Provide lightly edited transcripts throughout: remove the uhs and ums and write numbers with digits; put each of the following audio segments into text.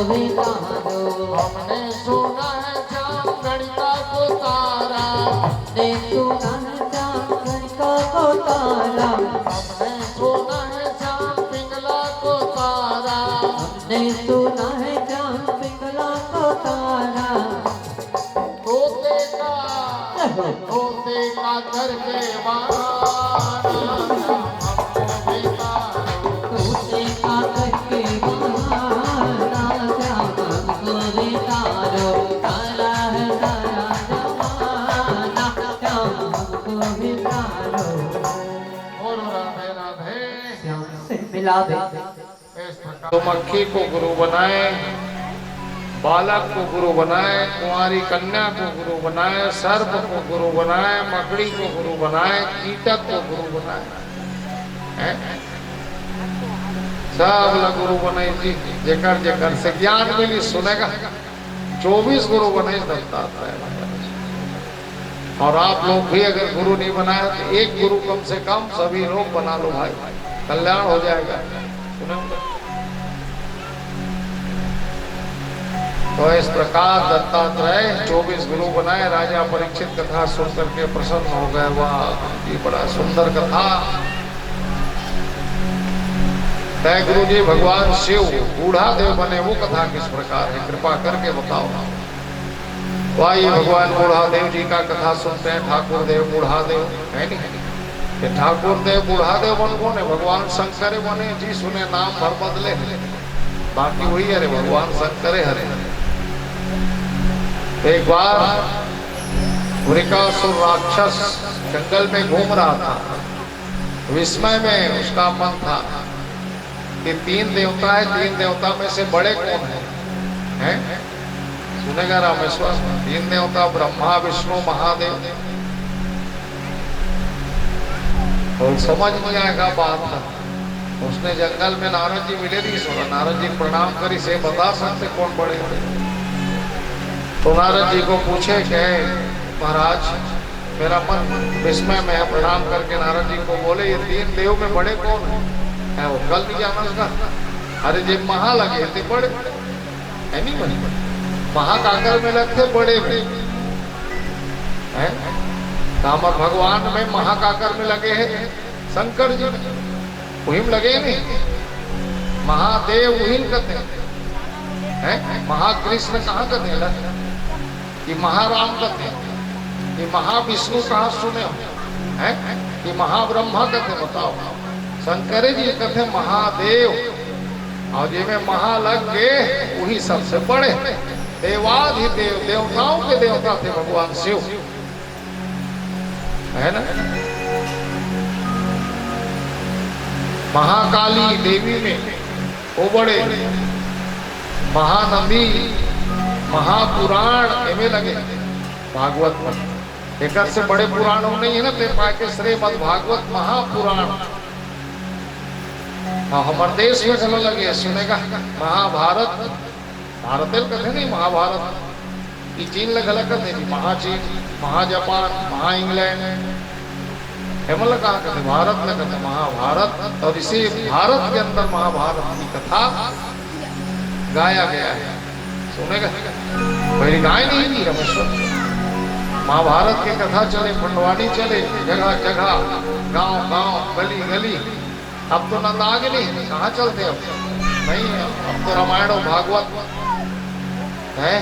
विचारो। हमने सुना है श्याम गणिका को तारा, ने सुना है श्याम गणिका को तारा। हमने सुना है श्याम पिंगला को तारा, ने सुना है श्याम पिंगला को तारा। तोते का करके बहाना हमको बितारो। तोते का करके बहाना श्याम हमको बितारो। तारा है तारा जमाना श्याम हमको बितारो। और राधे राधे श्याम से मिला दे। इस प्रकार तो मक्खी को गुरु बनाए, बालक को गुरु बनाए, कुंवारी कन्या को गुरु बनाए, सर्प को गुरु बनाए, मकड़ी को गुरु बनाए, कीटक को गुरु बनाए, हैं? सब लोग गुरु बने जी। जेकर जेकर से ज्ञान मिली सुनेगा। 24 गुरु बने दत्तात्रेय। और आप लोग भी अगर गुरु नहीं बनाए तो एक गुरु कम से कम सभी लोग बना लो भाई, कल्याण हो जाएगा। तो इस प्रकार दत्तात्रेय 24 गुरु बनाए। राजा परीक्षित कथा सुनकर के प्रसन्न हो गए। वाह ये बड़ा सुंदर कथा। तय गुरु जी भगवान शिव बूढ़ा देव बने वो कथा किस प्रकार है, कृपा करके बताओ। वाह ये भगवान बूढ़ा देव जी का कथा सुनते हैं। ठाकुर देव बूढ़ा देव है नहीं, ये ठाकुर देव बूढ़ा देव बन कौन है? भगवान शंकर बने जी। सुने नाम भर बदले, बाकी वही है भगवान शंकर हरे। एक बार वृकासुर राक्षस जंगल में घूम रहा था। विस्मय में उसका मन था कि 3 देवता है, 3 देवता में से बड़े कौन हैं? सुनेगा रामेश्वर। 3 देवता ब्रह्मा विष्णु महादेव। और समझ नहीं आएगा बात। उसने जंगल में नारद जी मिले नहीं, सुना नारद जी प्रणाम करी से बता सकते कौन बड़े बड़े। तो नारद जी को पूछे कि महाराज मेरा मन विस्मय में है। प्रणाम करके नारद जी को बोले ये 3 देव में बड़े कौन है? वो कल नहीं जाना उसका। अरे जब महा लगे थे बड़े है नहीं बने, महाकाकर में लगते बड़े में है। कामर भगवान में महाकाकर में लगे हैं शंकर जी में, वही में लगे नहीं। महादेव वही कहते हैं, महाकृष्ण कहाँ कहते हैं? कि महाराम कहते हैं, कि महाविष्णु कहाँ सुने हो हैं? कि महाब्रह्मा कहते हैं। बताओ शंकर जी कहते महादेव। और जी में महा लग के वही सबसे बड़े देवाधिदेव, देवताओं के देवता थे भगवान शिव, है ना। महाकाली देवी में वो बड़े, महानंदी महापुराण एवं लगे भागवत में। एक से बड़े पुराणों नहीं है ना ते पाके श्रीमद् भागवत महापुराण। हाँ हमारे देश में चलो लगे सुनेगा। महाभारत भारत कथे नहीं, महाभारत की चीन लग कथे नहीं। महाचीन, महाजापान, महा इंग्लैंड हेमल कहा कहते भारत में कहते महाभारत। और इसी भारत के अंदर महाभारत की कथा गाया गया है। सुनेगा पहले गाय नहीं थी रमेश्वर। महाभारत की कथा चले, खंडवानी चले, जगह जगह, गांव गांव, गली गली। अब तो नंदागिनी कहाँ चलते अब नहीं है। अब तो रामायण और भागवत है।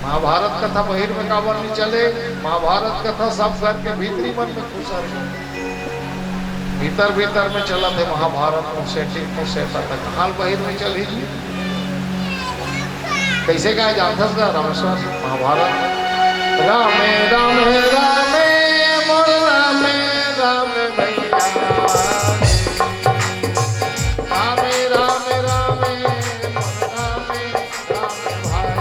महाभारत कथा बहिर्मुख काबर नहीं चले। महाभारत कथा सब घर के भीतरी मन में घुसा है। भीतर भीतर में चला थे महाभारत मुझसे कहाल बहिर में चली। कैसे गाय जानता था रामेश्वर महाभारत? रामे रामे रामे मोर रामे रामे भैया, रामे रामे रामे मोर रामे रामे भाई।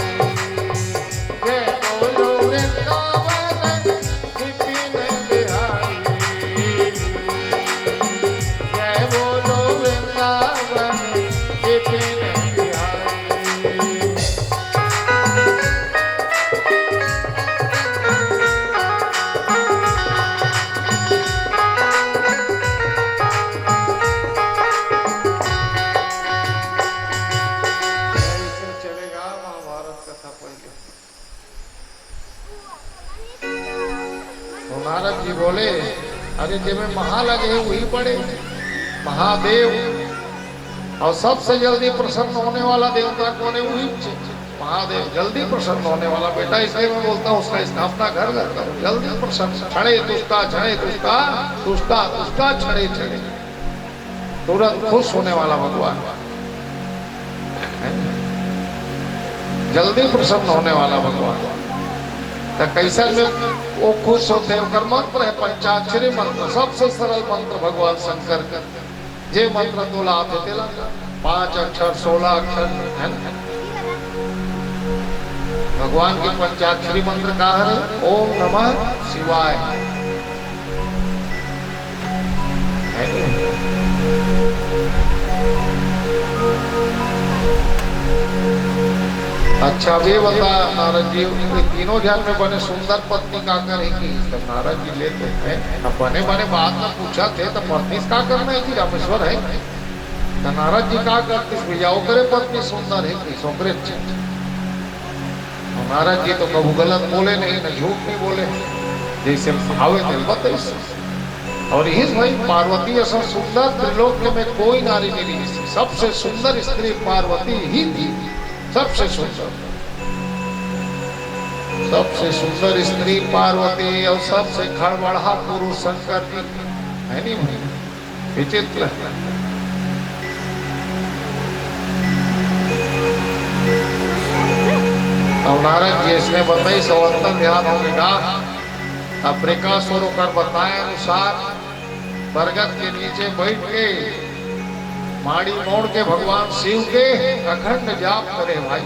जय बोलो वृंदावन विपिन बिहारी, जय बोलो वृंदावन विपिन बिहारी। था पहले। तो नारद जी बोले अरे जिसमें महा लगे वही पड़े महादेव, और सबसे जल्दी प्रसन्न होने वाला देवता कौन है? वही महादेव, जल्दी प्रसन्न होने वाला बेटा। इसलिए मैं बोलता हूँ उसका स्थापना घर घर करो, जल्दी प्रसन्न। छड़े दुष्टा छड़े दुष्टा दुष्टा दुष्टा छड़े छड़े, तुरंत खुश होने वाला भगवान, जल्दी प्रसन्न होने वाला भगवान। तो कैसा में वो खुश होते हैं? मंत्र है पंचाक्षरी मंत्र, सबसे सरल मंत्र भगवान शंकर का। जे मंत्र तोला आते तेला 5 अक्षर 16 अक्षर है ना? भगवान के पंचाक्षरी मंत्र का है ओम नमः शिवाय। अच्छा वे बता नारद जी, तीनों ध्यान में बने सुंदर पत्नी का करेंगी? तब नारद जी लेते हैं, अब बने बने बात में पूछा थे तो पत्नी का करना है कि रामेश्वर है? तो नारद जी का करते भैया करे पत्नी सुंदर है कि सोकरे? नारद जी तो कभी गलत बोले नहीं, न झूठ नहीं बोले, जैसे भावे थे बताइए। और यही भाई पार्वती ऐसा सुंदर त्रिलोक में कोई नारी नहीं थी, सबसे सुंदर स्त्री पार्वती ही थी, सबसे सुंदर, सबसे सुंदर स्त्री पार्वती, और सबसे खड़बड़ा पुरुष शंकर जी है नहीं भाई, विचित्र। और नारद जी इसने बताई सवंतन ध्यान होगा। अफ्रीकासुर कर बताए अनुसार बरगद के नीचे बैठ के माड़ी मोड़ के भगवान शिव के अखंड जाप करे भाई,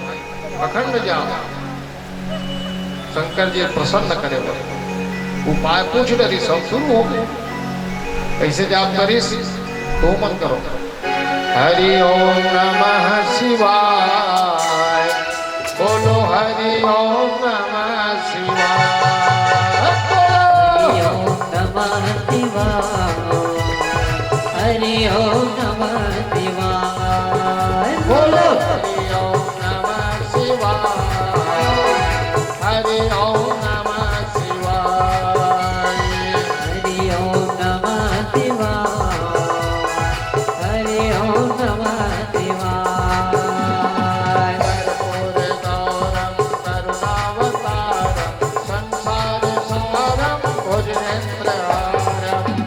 अखंड जाप। शंकर जी प्रसन्न करे, उपाय पूछ रही, सब शुरू हो गए। कैसे जाप करी? तो मन करो हरि ओम नमः शिवाय, बोलो हरि ओम नमः शिवाय, हरि ओम नमः शिवाय, हरि ओम नमः शिवाय, बोलो हरि ओम नमः शिवाय, हरि ओम नमः शिवाय, हरि ओम नमः शिवाय, हरि ओम नमः शिवाय।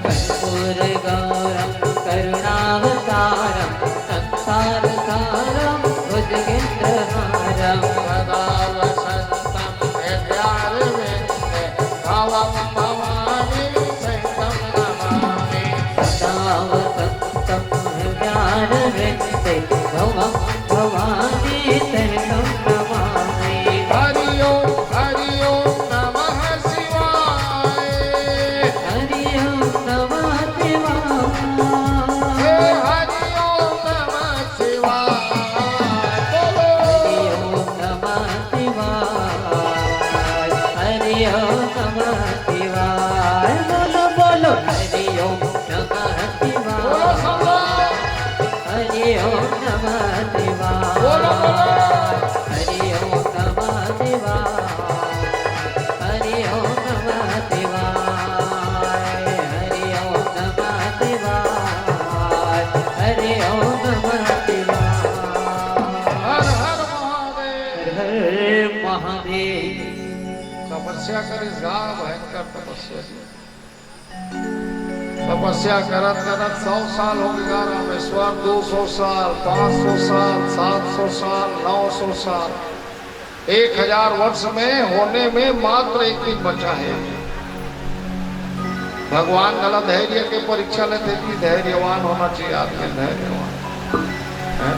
कर्पूर गौरम करुणावतारम संसार सारम भुजगेन्द्रहारं सदा वसंतम हृदयारविंदे भवं भवानी सहितं नमामि। सदा वसन्तं हृदयारविन्दे भवं भवानी सहितं नमामि। हरि ओम नमः शिवाय, हरि ओम नमः शिवाय, हरि ओम नमः शिवाय, हरि ओम नमः शिवाय, हरि ओम नमः शिवाय, बोलो बोलो हरि ओम नमः बोलो शिवाय, संभव, हरि ओम नमः शिवाय, बोलो बोलो, हरि ओम नमः शिवाय, हरि ओम नमः शिवाय, हरि ओम नमः शिवाय, हरि ओम नमः शिवाय। हर हर महादेव। हर महादेव। तपस्या करी गाढ़ भयंकर तपस्या, तपस्या करत करत 100 साल हो गया रामेश्वर, 200 साल 500 साल 700 साल 900 साल, 1000 वर्ष में होने में मात्र एक दिन बचा है। भगवान गला धैर्य के परीक्षा लेते कि धैर्यवान होना चाहिए आदमी, धैर्यवान है?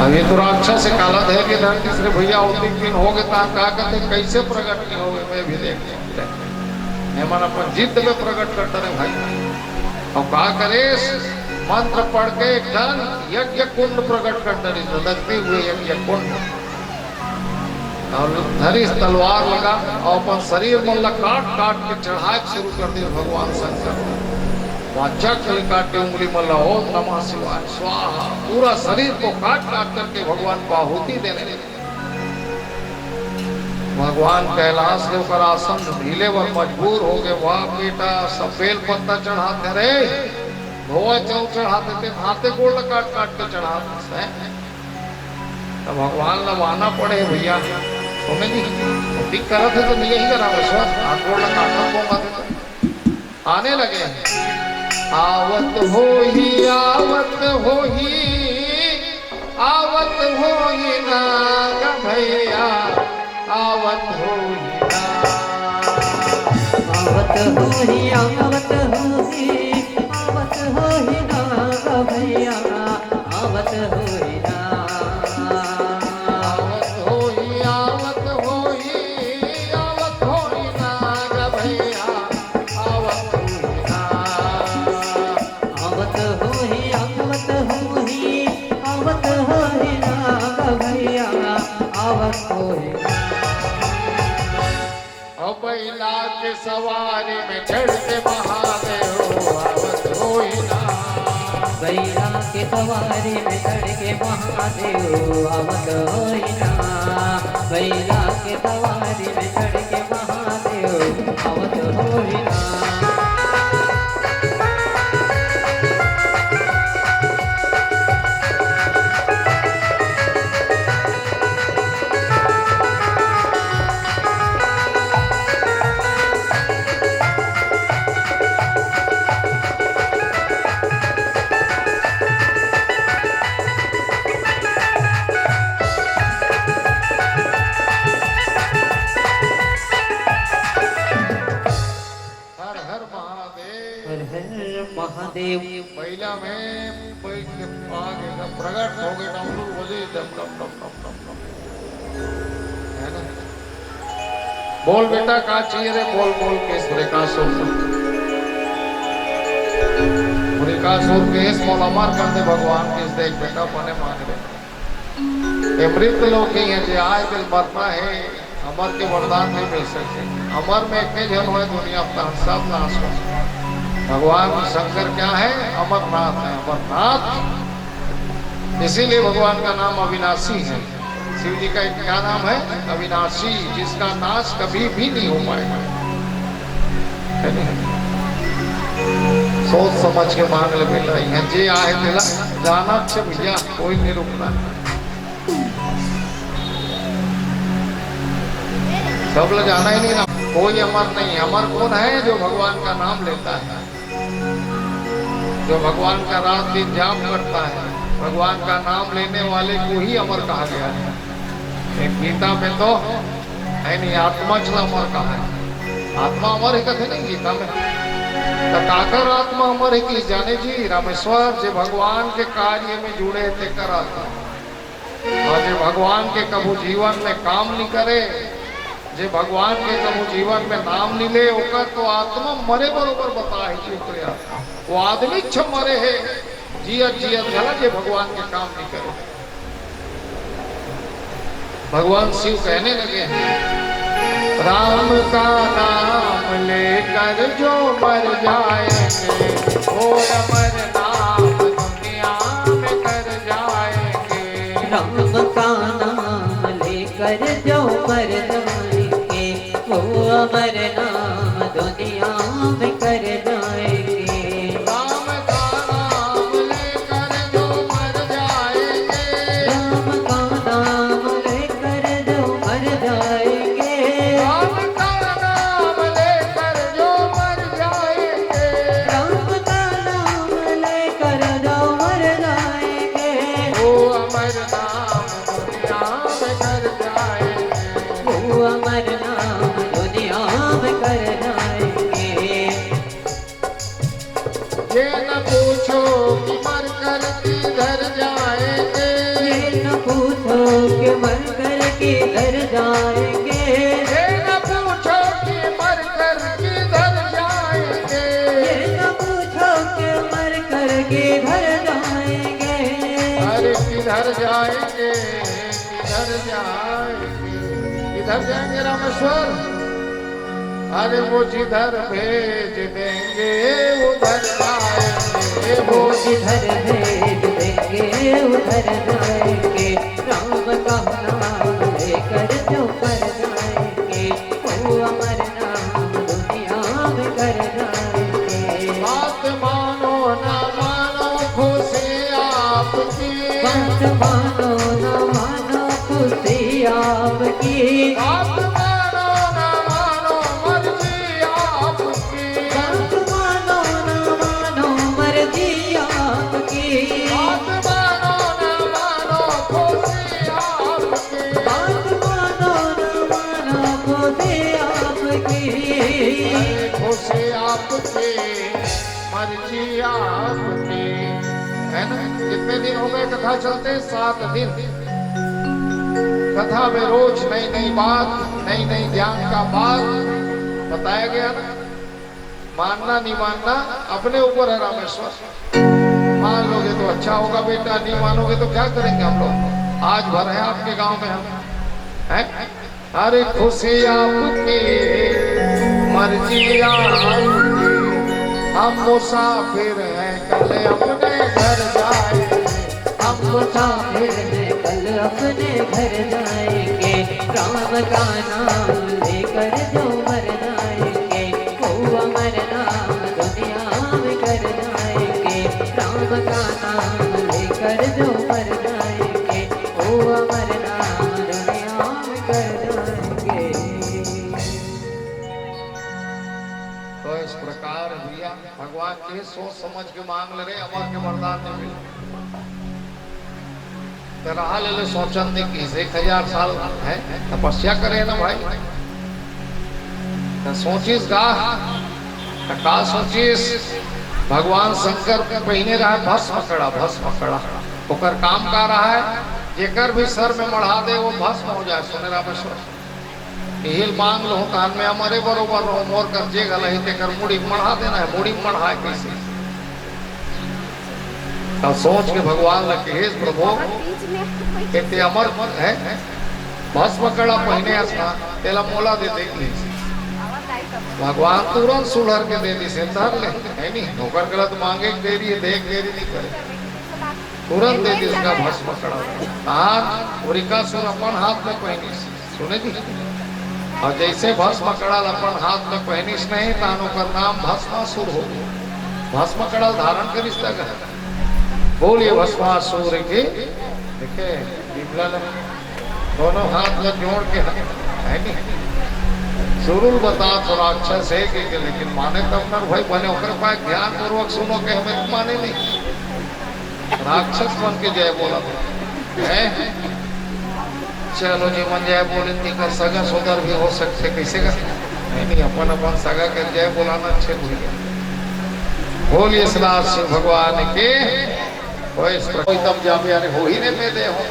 अभी तो राक्षस से काला धैर्य धन तीसरे भैया उदिक दिन हो गए, कहा कहते कैसे प्रकट नहीं हो गए? मैं भी देख मन अपन जिद में प्रकट करता रहे भाई। और कहा करे मंत्र पढ़ के एक जन यज्ञ कुंड प्रकट करता रही, लगते हुए यज्ञ कुंड, और धरी तलवार लगा और अपन शरीर में काट काट के चढ़ाए शुरू कर दिए भगवान शंकर। चक्र काटे उंगली में लो नमः शिवाय स्वाहा, पूरा शरीर को काट काट करके भगवान को आहुति देने लगे। भगवान कैलाश के ऊपर आसन ढीले व मजबूर हो गए। वाह बेटा, सब बेल पत्ता चढ़ाते रहे, भोआ चौक चढ़ाते थे, हाथे गोड़ काट काट के चढ़ाते हैं। तो भगवान लवाना पड़े भैया, तुम्हें नहीं ठीक करा थे तो नहीं ही करा, बस हाथ गोड़ काटना को आने लगे। आवत हो ही आवत हो ही आवत हो ही नाग भैया, आवत हो ही आवत हो ही आवत हो ही आवत हो ही नाग भैया, आवत हो ही आवत हो ही आवत हो ही आवत हो ही नाग भैया, आवत हो ही आवत हो ही आवत हो ही आवत हो ही नाग भैया, आवत हो ही। बैला के सवारी में चढ़ते महादेव, आवत हो ही ना। बैला के सवारी में चढ़ के महादेव, आवत हो ही ना। बैला के सवारी में चढ़ के महादेव, आवत हो ही ना। महादेव महिला में प्रकट हो गए डमरू बजे डम डम डम डम डम डम, है ना। बोल बेटा का चाहिए रे, बोल बोल केस मुरिकासुर मुरिकासुर केस मोल अमर कर दे भगवान केस देख बेटा पने मांग रहे। मृत लोग ही है जो आए दिल मरना है, अमर के वरदान नहीं मिल सकते। अमर में एक जन हो दुनिया अपना सब नाश हो। भगवान शंकर क्या है? अमरनाथ है, अमरनाथ। इसीलिए भगवान का नाम अविनाशी है। शिव जी का क्या नाम है? अविनाशी, जिसका नाश कभी भी नहीं हो पाएगा। सोच समझ के मांग ले बेटा, यहाँ जे आए दिला जाना अच्छे भैया, कोई नहीं रुकना। सब लोग जाना ही नहीं ना, कोई अमर नहीं। अमर कौन है? जो भगवान का नाम लेता है, जो भगवान का रात दिन जाप करता है। भगवान का नाम लेने वाले को ही अमर कहा गया है। एक गीता में तो है नहीं, आत्मा चला अमर कहा है। आत्मा अमर है कहते नहीं गीता में, तो काकर आत्मा अमर है कि जाने जी रामेश्वर जो भगवान के कार्य में जुड़े थे कराता, और जो भगवान के कबू जीवन में काम नहीं करे, जे भगवान के कबू जीवन में नाम नहीं ले, ओकर तो आत्मा मरे बरोबर बता है कि वो आदमी छ मरे है, जियत जियत गला जे भगवान के काम नहीं करे। भगवान शिव कहने लगे हैं, राम का नाम लेकर जो मर जाएंगे, वो अमर नाम दुनिया में कर जाएंगे। राम का नाम लेकर जो मर जाएंगे, वो अमर नाम दुनिया में कर जाएंगे। राम का नाम लेकर जो मर जाएंगे, राम का नाम लेकर जो मर जाएंगे, राम का नाम लेकर जो मर जाएंगे, राम का नाम लेकर जो मर जाएंगे, वो अमर नाम दुनिया में कर जाएंगे। वो अमर नाम दुनिया में कर जाएंगे। ये न पूछो कि मर कर किधर जाएंगे, ये न पूछो कि मर कर किधर जाएंगे, ये न पूछो कि मर कर किधर जाएंगे, ये न पूछो कि मर कर किधर जाएंगे। अरे किधर जाएंगे, किधर जाएंगे, किधर जाएंगे रामेश्वर? अरे वो जिधर भेज देंगे उधर वो जिधर भेज देंगे उधर जाएंगे, राम का नाम लेकर जो कर जाएंगे, वो अमर नाम दुनिया में कर जाएंगे। बात मानो ना मानो खुशी आपकी, बात मानो न मानो खुशी आपकी, बात मानो ना मानो मर्जी आपकी, बात मानो न मानो मर्जी आपकी, बात मानो ना मानो खुशी आपकी, बात मानो न मानो खुशी आपकी। खुशी आपकी मर्जी आपकी। है ना? कितने दिन हो गए कथा चलते? 7 दिन। कथा में रोज नई नई बात, नई नई ज्ञान का बात बताया गया ना। मानना नहीं मानना अपने ऊपर है रामेश्वर। मान लोगे तो अच्छा होगा बेटा, नहीं मानोगे तो क्या करेंगे हम लोग। आज भर है आपके गांव में हम हैं। अरे खुशी आपकी मर्जी आपकी, हम मुसाफिर हैं कल अपने घर जाएंगे, हम मुसाफिर हैं कल अपने घर जाएंगे, राम का नाम लेकर जो मर जाएंगे, वो अमर नाम दुनिया में कर जाएंगे, राम का नाम लेकर जो मर जाएंगे, वो अमर नाम दुनिया में कर जाएंगे। तो इस प्रकार भैया भगवान के सोच समझ के मांग ले रहे, अमर के वरदान नहीं मिले। रहा ले ले सोचन की 1000 साल है तपस्या करे ना भाई। तो सोचिस का सोचिस भगवान शंकर पहने रहा भस्म कड़ा ओकर काम का रहा है, जेकर भी सर में मढ़ा दे वो भस्म हो जाए। सुने रामेश्वर हिल मांग लो कान में हमारे बरोबर रहो, मोर कर जे गल है तेकर मुड़ी मढ़ा देना है। मुड़ी मढ़ा है कैसे? तो सोच के भगवान लगे हे प्रभु कहते अमर है भस्म कड़ा पहने असना तेला मोला दे दे। भगवान तुरंत सुलर के दे दी से धर ले है नहीं, नौकर गलत मांगे देरी है, देख देरी नहीं करे, तुरंत दे दी इसका भस्म कड़ा। हाथ वृकासुर अपन हाथ में पहनी सुने जी, और जैसे भस्म कड़ाल अपन हाथ में पहनिस नहीं तानो का नाम भस्मासुर हो। भस्म कड़ाल धारण करिस तक बोलिए भस्मासुर के। देखे बिमला दोनों हाथ में जोड़ के है नहीं जरूर बता तो राक्षस है कि लेकिन माने तब ना भाई बने होकर पाए ध्यान पूर्वक सुनो के हमें माने नहीं। राक्षस बन के जय बोला है। चलो जी मन जय बोले कर सगा सोदर भी हो सकते कैसे का नहीं अपन अपन सगा के जय बोलाना अच्छे भूल गए। बोलिए सलाह भगवान के। कोई तब जामे यानी हो ही नहीं दे हो,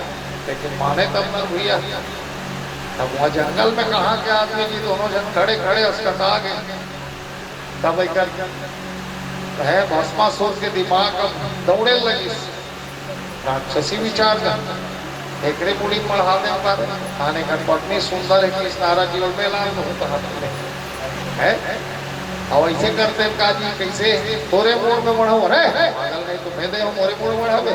लेकिन माने तब न भैया। तब वहाँ जंगल में कहा के आदमी जी दोनों जन खड़े खड़े अस्कता गए। तब है भस्मासुर के दिमाग अब दौड़े लगी। राक्षसी विचार कर एकड़े बुढ़ी पढ़ा दे पर खाने का पत्नी सुंदर है कि इस नारा जी और मेला है और ऐसे करते काजी कैसे तोरे मोर में बढ़ाओ रे पागल नहीं तो भेदे हो मोरे मोर बढ़ावे।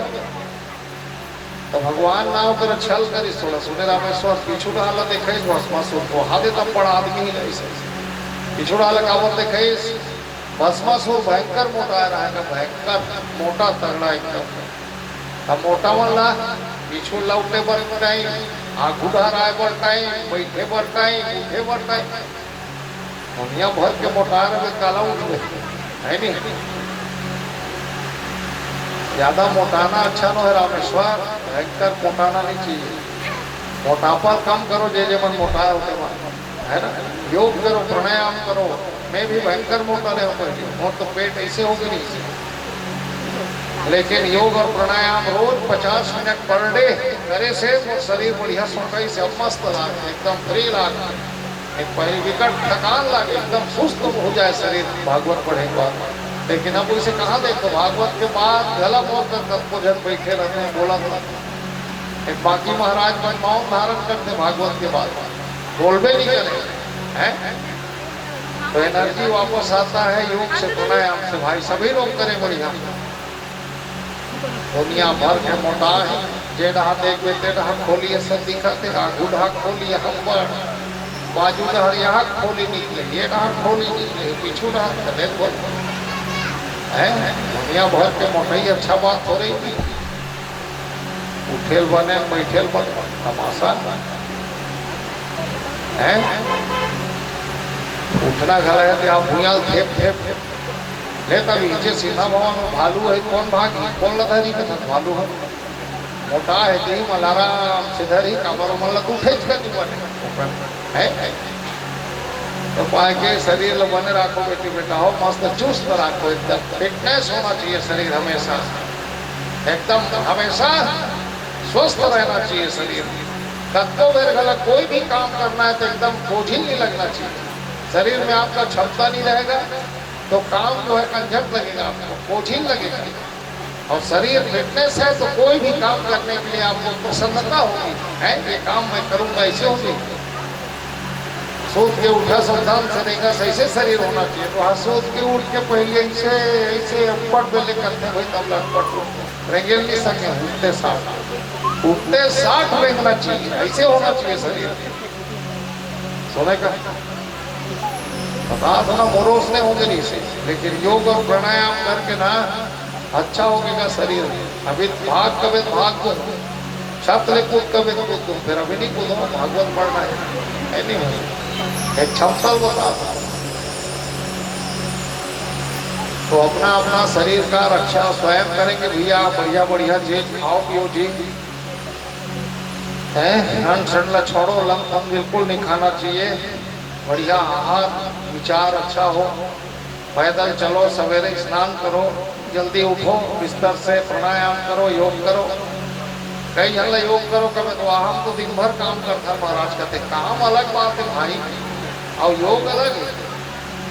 तो भगवान नाव कर छल करी थोड़ा सुने रामेश्वर पीछू डाला देखे भस्मासुर को हादे तब बड़ा आदमी ही नहीं से पीछू डाला कावर देखे भस्मासुर भयंकर मोटा रहा है, भयंकर मोटा तगड़ा एकदम। अब मोटा वाला पीछू लौटे बर टाइम आगू रहा है बर टाइम बैठे बर टाइम उठे बर टाइम दुनिया भर के मोटा रहे काला उठ है नहीं। ज्यादा मोटाना अच्छा न है रामेश्वर, भयंकर मोटाना नहीं चाहिए। मोटापा कम करो जे मन मोटा होते है ना। योग करो प्राणायाम करो। मैं भी भयंकर मोटा रहे हूँ तो पेट ऐसे हो गई, लेकिन योग और प्राणायाम रोज 50 मिनट पर डे करे से वो शरीर बढ़िया सोकाई से मस्त लागे एकदम फ्री लागे। एक पहले विकट थकान लागे एकदम सुस्त हो जाए शरीर भागवत पढ़े बाद। लेकिन अब उसे कहाँ देखो भागवत के बाद गला मोड़ कर सबको जन बैठे रहते हैं बोला था। एक बाकी महाराज मन मौन धारण करते भागवत के बाद बोलबे नहीं करे हैं तो एनर्जी वापस आता है योग से प्राणायाम से। भाई सभी लोग करें बढ़िया दुनिया भर के मोटा है जे डहा देखबे ते डहा खोलिए सब दिखते आगू डहा खोलिए हम बाजू डहर यहाँ खोली निकले ये डहा खोली निकले पीछू डहा चले बोल है दुनिया भर के मोटाई अच्छा बात हो रही थी। उठेल बने बैठेल बने तमाशा है। उठना घर है आप भूयाल थेप थेप ले तब नीचे सीधा भवन में भालू है कौन भागी कौन लधारी के साथ भालू है मोटा है कहीं मलाराम सिधर ही कमर मल उठे बने है तो पाए के शरीर बने रखो बेटी बेटा हो मस्त चुस्त रखो एकदम फिटनेस होना चाहिए शरीर हमेशा एकदम हमेशा स्वस्थ रहना चाहिए शरीर। कत्तो बेर गलत कोई भी काम करना है तो एकदम बोझिल नहीं लगना चाहिए। शरीर में आपका क्षमता नहीं रहेगा तो काम जो है कंझट लगेगा आपको बोझिल लगेगा। और शरीर फिटनेस है तो कोई भी काम करने के लिए आपको प्रसन्नता होगी है ये काम मैं करूंगा ऐसे होगी। सोच के उठा सावधान से रहेगा ऐसे शरीर होना चाहिए। तो हाँ सोच के उठ के पहले ऐसे ऐसे अटपट बेले करते भाई तब अटपट रेंगे नहीं सके उठते 60 रेंगना चाहिए ऐसे होना चाहिए शरीर। सोने का बता दो ना मोरोस ने होंगे नहीं से लेकिन योग और प्राणायाम करके ना अच्छा होगा शरीर। अभी भाग कभी भाग दो छत ले कूद कभी कूद दो फिर अभी नहीं कूदो भागवत पढ़ना है नहीं भाई एक क्षमता बता। तो अपना अपना शरीर का रक्षा स्वयं करेंगे भैया। बढ़िया बढ़िया चीज खाओ पियो जी है ठंडा छोड़ो लम बिल्कुल नहीं खाना चाहिए। बढ़िया आहार विचार अच्छा हो पैदल चलो सवेरे स्नान करो जल्दी उठो बिस्तर से प्राणायाम करो योग करो। कई जन योग करो कभी तो हम तो दिन भर काम करता महाराज कहते काम अलग बात है भाई और योग अलग है।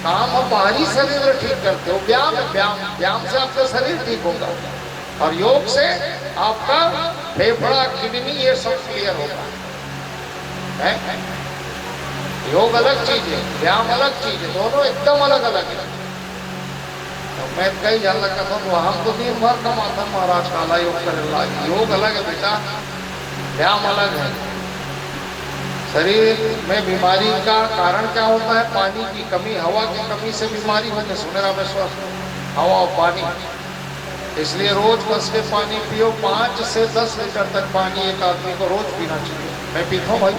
काम हम बाहरी शरीर ठीक करते हो व्यायाम व्यायाम व्यायाम से आपका शरीर ठीक होगा और योग से आपका फेफड़ा किडनी ये सब क्लियर होगा है। योग अलग चीज है व्यायाम अलग चीज है दोनों एकदम अलग अलग है। तो मैं कई जन लगा था हम तो दिन भर कमाता महाराज काला योग करे योग अलग है बेटा व्यायाम अलग है। शरीर में बीमारी का कारण क्या होता है पानी की कमी हवा की कमी से बीमारी होती है। सुने रामेश्वर हवा और पानी इसलिए रोज बस के पानी पियो 5 से 10 लीटर तक पानी एक आदमी को रोज पीना चाहिए। मैं पीता हूँ भाई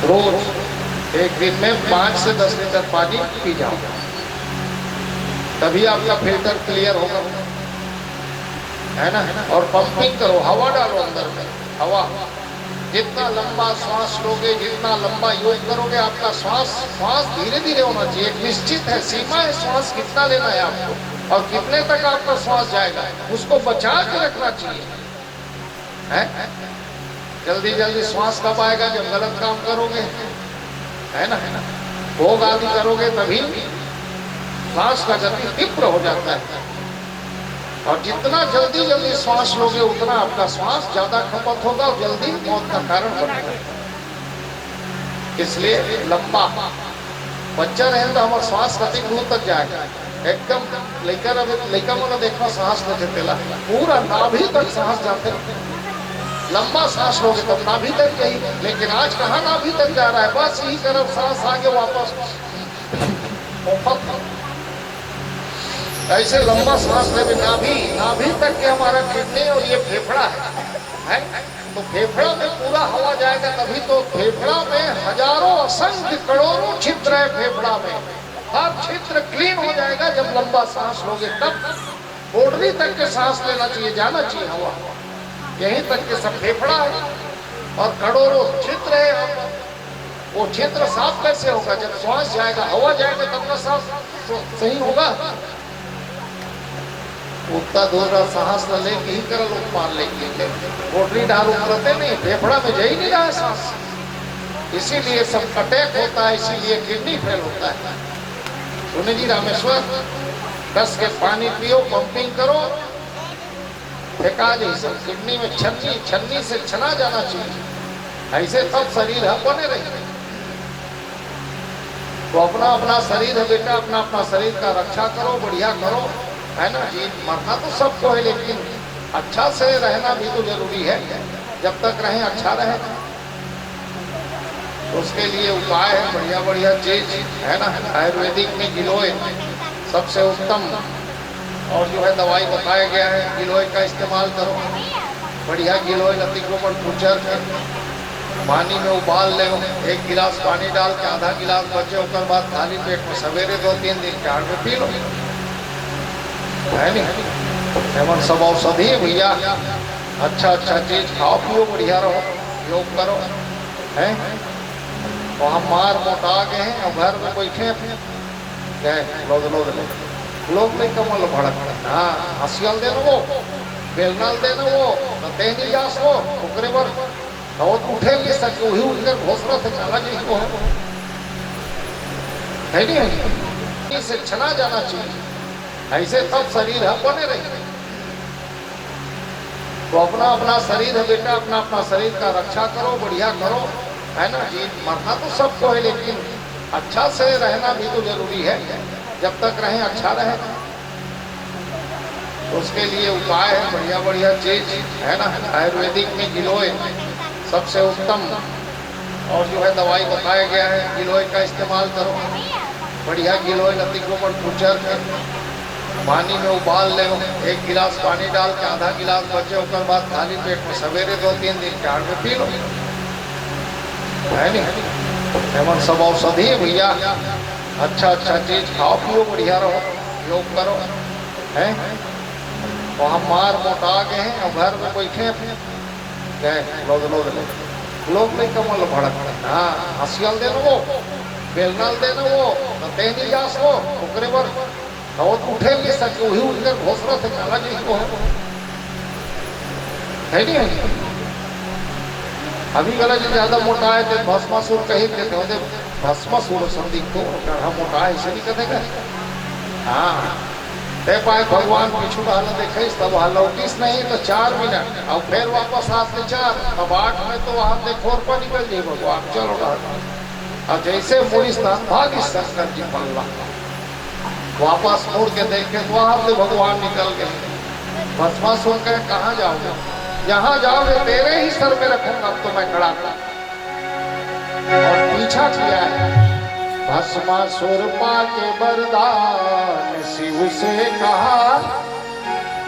रोज एक दिन में 5 से 10 लीटर पानी पी जाओ तभी आपका फिल्टर क्लियर होगा है ना। और पंपिंग करो हवा डालो अंदर में हवा जितना लंबा श्वास लोगे जितना लंबा योग करोगे आपका श्वास धीरे धीरे होना चाहिए। एक निश्चित है सीमा है श्वास कितना लेना है आपको और कितने तक आपका श्वास जाएगा उसको बचा के रखना चाहिए है। जल्दी जल्दी श्वास कब आएगा जब गलत काम करोगे है ना भोग आदि करोगे तभी श्वास का गति तीव्र हो जाता है और जितना जल्दी जल्दी श्वास लोगे उतना आपका श्वास ज्यादा खपत होगा और जल्दी मौत का कारण बनेगा। इसलिए लंबा बच्चा रहे तो हमारा श्वास गति दूर तक जाएगा एकदम लेकर लेकर मैंने देखना सांस लेते पहला पूरा नाभि तक सांस जाते लंबा सांस लोगे तब नाभि तक गई लेकिन आज कहाँ नाभि तक जा रहा है बस यही तरफ सांस आगे वापस ऐसे लंबा सांस लेके नाभि तक के हमारा किडनी और ये फेफड़ा है तो फेफड़ा में पूरा हवा जाएगा तभी तो फेफड़ा में हजारों असंख्य करोड़ों छिद्र है फेफड़ा में हर छिद्र क्लीन हो जाएगा जब लंबा सांस लोगे तब बोडरी तक के सांस लेना चाहिए जाना चाहिए हवा यहीं तक के सब फेफड़ा है और करोड़ों छिद्र है। वो छिद्र साफ कैसे होगा जब श्वास जाएगा हवा जाएगा तब ना सांस सही होगा। उतना दूर सांस न लेके ही कर लोग मान लेंगे बोटरी डाल उतरते नहीं फेफड़ा में जा ही नहीं रहा सांस इसीलिए सब अटैक होता है इसीलिए किडनी फेल होता है। सुने जी रामेश्वर कस के पानी पियो पंपिंग करो फेंका नहीं सब किडनी में छन्नी से छना जाना चाहिए ऐसे तब शरीर है बने रही। तो अपना अपना शरीर है बेटा अपना अपना शरीर का रक्षा करो बढ़िया करो है ना जी। मरना तो सबको है, लेकिन अच्छा से रहना भी तो जरूरी है। जब तक रहें अच्छा रहे, तो उसके लिए उपाय है बढ़िया बढ़िया चीज, है ना। आयुर्वेदिक में गिलोय सबसे उत्तम, और जो है दवाई बताया गया है, गिलोय का इस्तेमाल करो। बढ़िया गिलोय लती को पर कुचर के पानी में उबाल ले, 1 गिलास पानी डाल के आधा गिलास बचे, उसके बाद खाली पेट में सवेरे 2-3 दिन चार में पी लो, है नहीं। एवं सब औषधि है भैया। अच्छा अच्छा चीज खाओ पियो, बढ़िया रहो, योग करो, है। तो हम मार मोटा गए हैं और घर में बैठे गए लोग नहीं कमल भड़क। हाँ, हंसियल दे वो, बेलनाल दे वो, तेहनी जास वो, ओकरे बर बहुत उठे भी सके, वही उठकर घोषणा से चला जी को है नहीं। इसे चला जाना चाहिए, ऐसे तब शरीर है बने रहे। तो अपना अपना शरीर है बेटा, अपना अपना शरीर का रक्षा करो, बढ़िया करो, है ना जी। मरना तो सबको है, लेकिन अच्छा से रहना भी तो जरूरी है। जब तक रहें अच्छा रहे, तो उसके लिए उपाय है बढ़िया बढ़िया चीज, है ना। आयुर्वेदिक में गिलोय सबसे उत्तम, और जो है दवाई बताया गया है, गिलोय का इस्तेमाल करो। बढ़िया गिलोय लती को पर कुचर के पानी में उबाल ले, 1 गिलास पानी डाल के आधा गिलास बचे, उसके बाद खाली पेट में सवेरे 2-3 दिन चार में पी लो, है नहीं। एवं सब औषधि है भैया। अच्छा अच्छा चीज खाओ पियो, बढ़िया रहो, योग करो, है। तो हम मार मोटा गए हैं और घर में बैठे गए लोग नहीं कमल भड़क। हाँ, हंसियल दे वो, बेलनाल दे वो, तेहनी जास वो, ओकरे बर बहुत उठे भी सके, वही उठकर घोषणा से चला जी को है नहीं। अभी गला जो ज्यादा मोटा है तो भस्मासुर कही कहते होते, भस्मासुर संदीप को मोटा है इसे नहीं कहते। हाँ, ते पाए भगवान पीछू हाल देखे तब लौटिस नहीं तो 4 मिनट, और फिर वापस आते 4, अब 8 में तो वहां देखो पर निकल जाए भगवान, चलो और जैसे मुड़ी स्थान भागी शंकर जी पल्ला, वापस मुड़ के देखे तो वहां से भगवान निकल गए। भस्मासुर कहे कहाँ जाओगे, यहाँ जाओगे तेरे ही सर में रखूंगा अब तो मैं खड़ा, और पीछा किया है। भस्मासुर पाके वरदान शिव से कहा,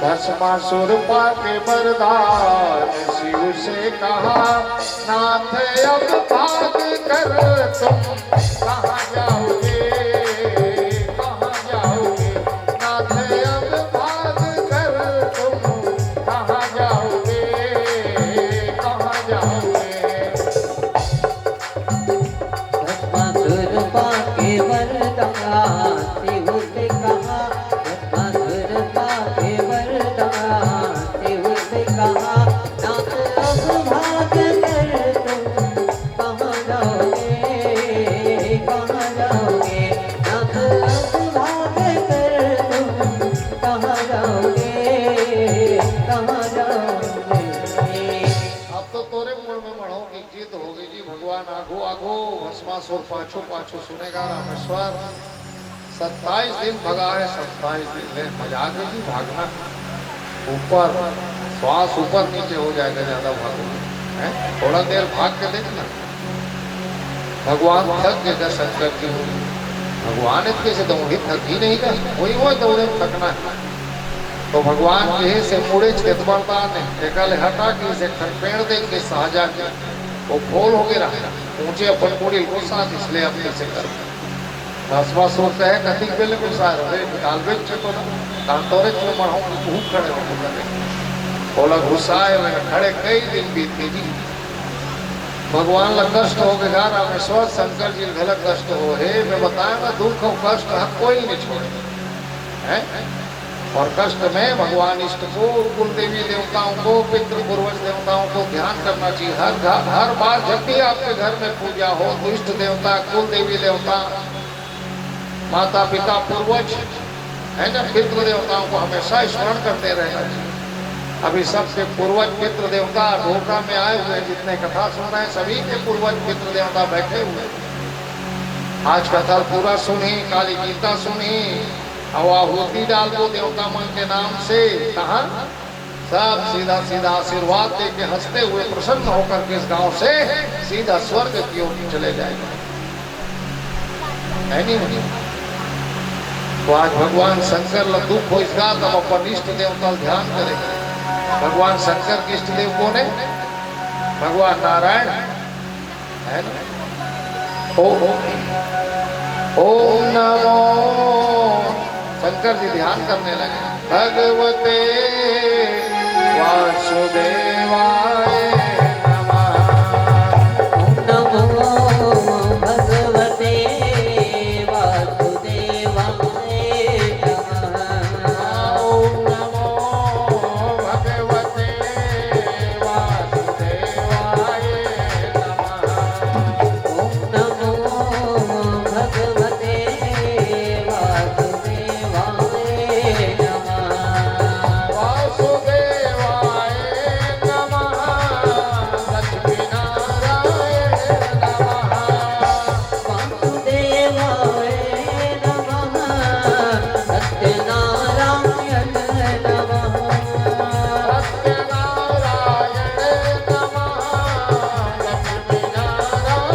भस्मासुर पाके वरदान शिव से कहा, नाथ अब भाग कर तुम कहाँ जाओगे, कहाँ जाओगे, नाथ अब भाग कर तुम कहाँ जाओगे, कहाँ जाओगे। भस्मासुर पाके वरदान शिव से कहा, भस्मासुर पाके वरदान शिव से कहा, नाथ अब भाग कर तुम कहाँ जाओगे, कहाँ जाओगे, नाथ अब भाग कर तुम कहाँ जाओगे, कहाँ जाओगे। अब तो तोरे मुड़ में मढ़ों की जीत होगी जी। भगवान आगो आगो, भस्मासुर पाछो पाछो सुनेगा रामेश्वर। 27 दिन भगा है, 27 दिन ले मजा के जी भागना। ऊपर श्वास ऊपर नीचे हो जाएगा ज्यादा भागोगे, है। थोड़ा देर भाग के देखना, भगवान थक गए शंकर जी। भगवान इतने से दौड़ी थक ही नहीं गए, वही वो दौड़े थकना है। तो भगवान जे से मुड़े चेतवरता ने एकल हटा के से पेड़ देख के सहजा के वो फूल हो गया ऊंचे अपन मुड़ी को साथ इसलिए अपने से कर भस्मासुर है कथी बेले को सार रे डालबे तो कांतोरे में मढ़ो भूख खड़े हो गए बोला घुसाए में खड़े कई दिन बीत गए जी। भगवान ला कष्ट हो गया रामेश्वर शंकर जी गलत कष्ट हो हे मैं बताया ना दुख और कष्ट हर कोई नहीं छोड़े है। और कष्ट में भगवान इष्ट को कुल देवी देवताओं को पितृ पूर्वज देवताओं को ध्यान करना चाहिए। हर बार जब भी आपके घर में पूजा हो तो इष्ट देवता कुल देवी देवता माता पिता पूर्वज है ना पितृ देवताओं को हमेशा स्मरण करते रहना चाहिए। अभी सबके पूर्वज पितृ देवता ढोका में आए हुए जितने कथा सुन रहे हैं सभी के पूर्वज पितृ देवता बैठे हुए। आज कथा पूरा सुनी काली गीता सुनी अब आहुति डाल दो देवता मन के नाम से, कहा सब सीधा सीधा आशीर्वाद दे के हंसते हुए प्रसन्न होकर के इस गांव से सीधा स्वर्ग की ओर चले जाएंगे, है नहीं? तो आज भगवान शंकर ला दुख हो इसका, तब अपन इष्ट देवता ध्यान करेंगे। भगवान शंकर के इष्ट देव कौन है? भगवान नारायण है ना। ओम नमो, शंकर जी ध्यान करने लगे, भगवते वासुदेवाय नमः। नमो भगवते वासुदेवाय नमः। ओम नमो भगवते वासुदेवाय नमः। ओम नमो भगवते वासुदेवाय नमः। वासुदेवाय नमः। लक्ष्मीनारायण नमः। वासुदेवाय नमः। सत्यनारायण नमः। सत्यनारायण नमः। लक्ष्मीनारायण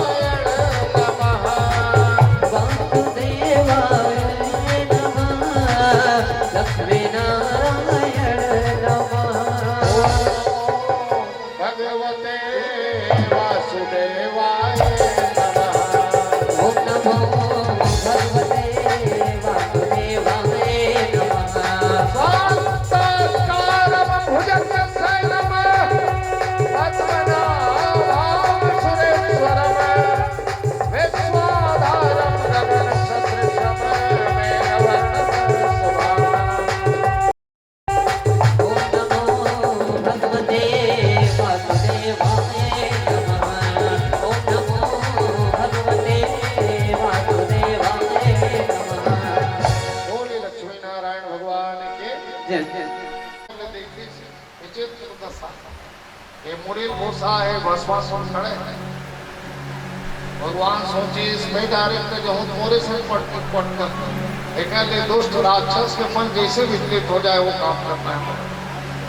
नमः। वासुदेवाय नमः। लक्ष्मीनारायण नमः। भगवते वासुदेवाय नमः। ओम नमो भगवते वासुदेवाय नमः। शान्ताकारं भुजगस्य नमः। पद्मनाभं सुरेश्वरं विश्वाधारं गगनसदृशं मेघवर्णं शुभांगं। ओम नमो भगवते वासुदेवाय नमः। ओम नमो भगवते वासुदेवाय नमः। बोलिए लक्ष्मी नारायण भगवान के जय जय। देखिए विचित्र दशा, ये मुड़ी भूसा है, भस्मासुर खड़े हैं। भगवान सोचे इसमें डायरेक्ट जो हूँ मोरे से पट कर एक दुष्ट राक्षस के मन जैसे विचलित हो जाए वो काम करना है।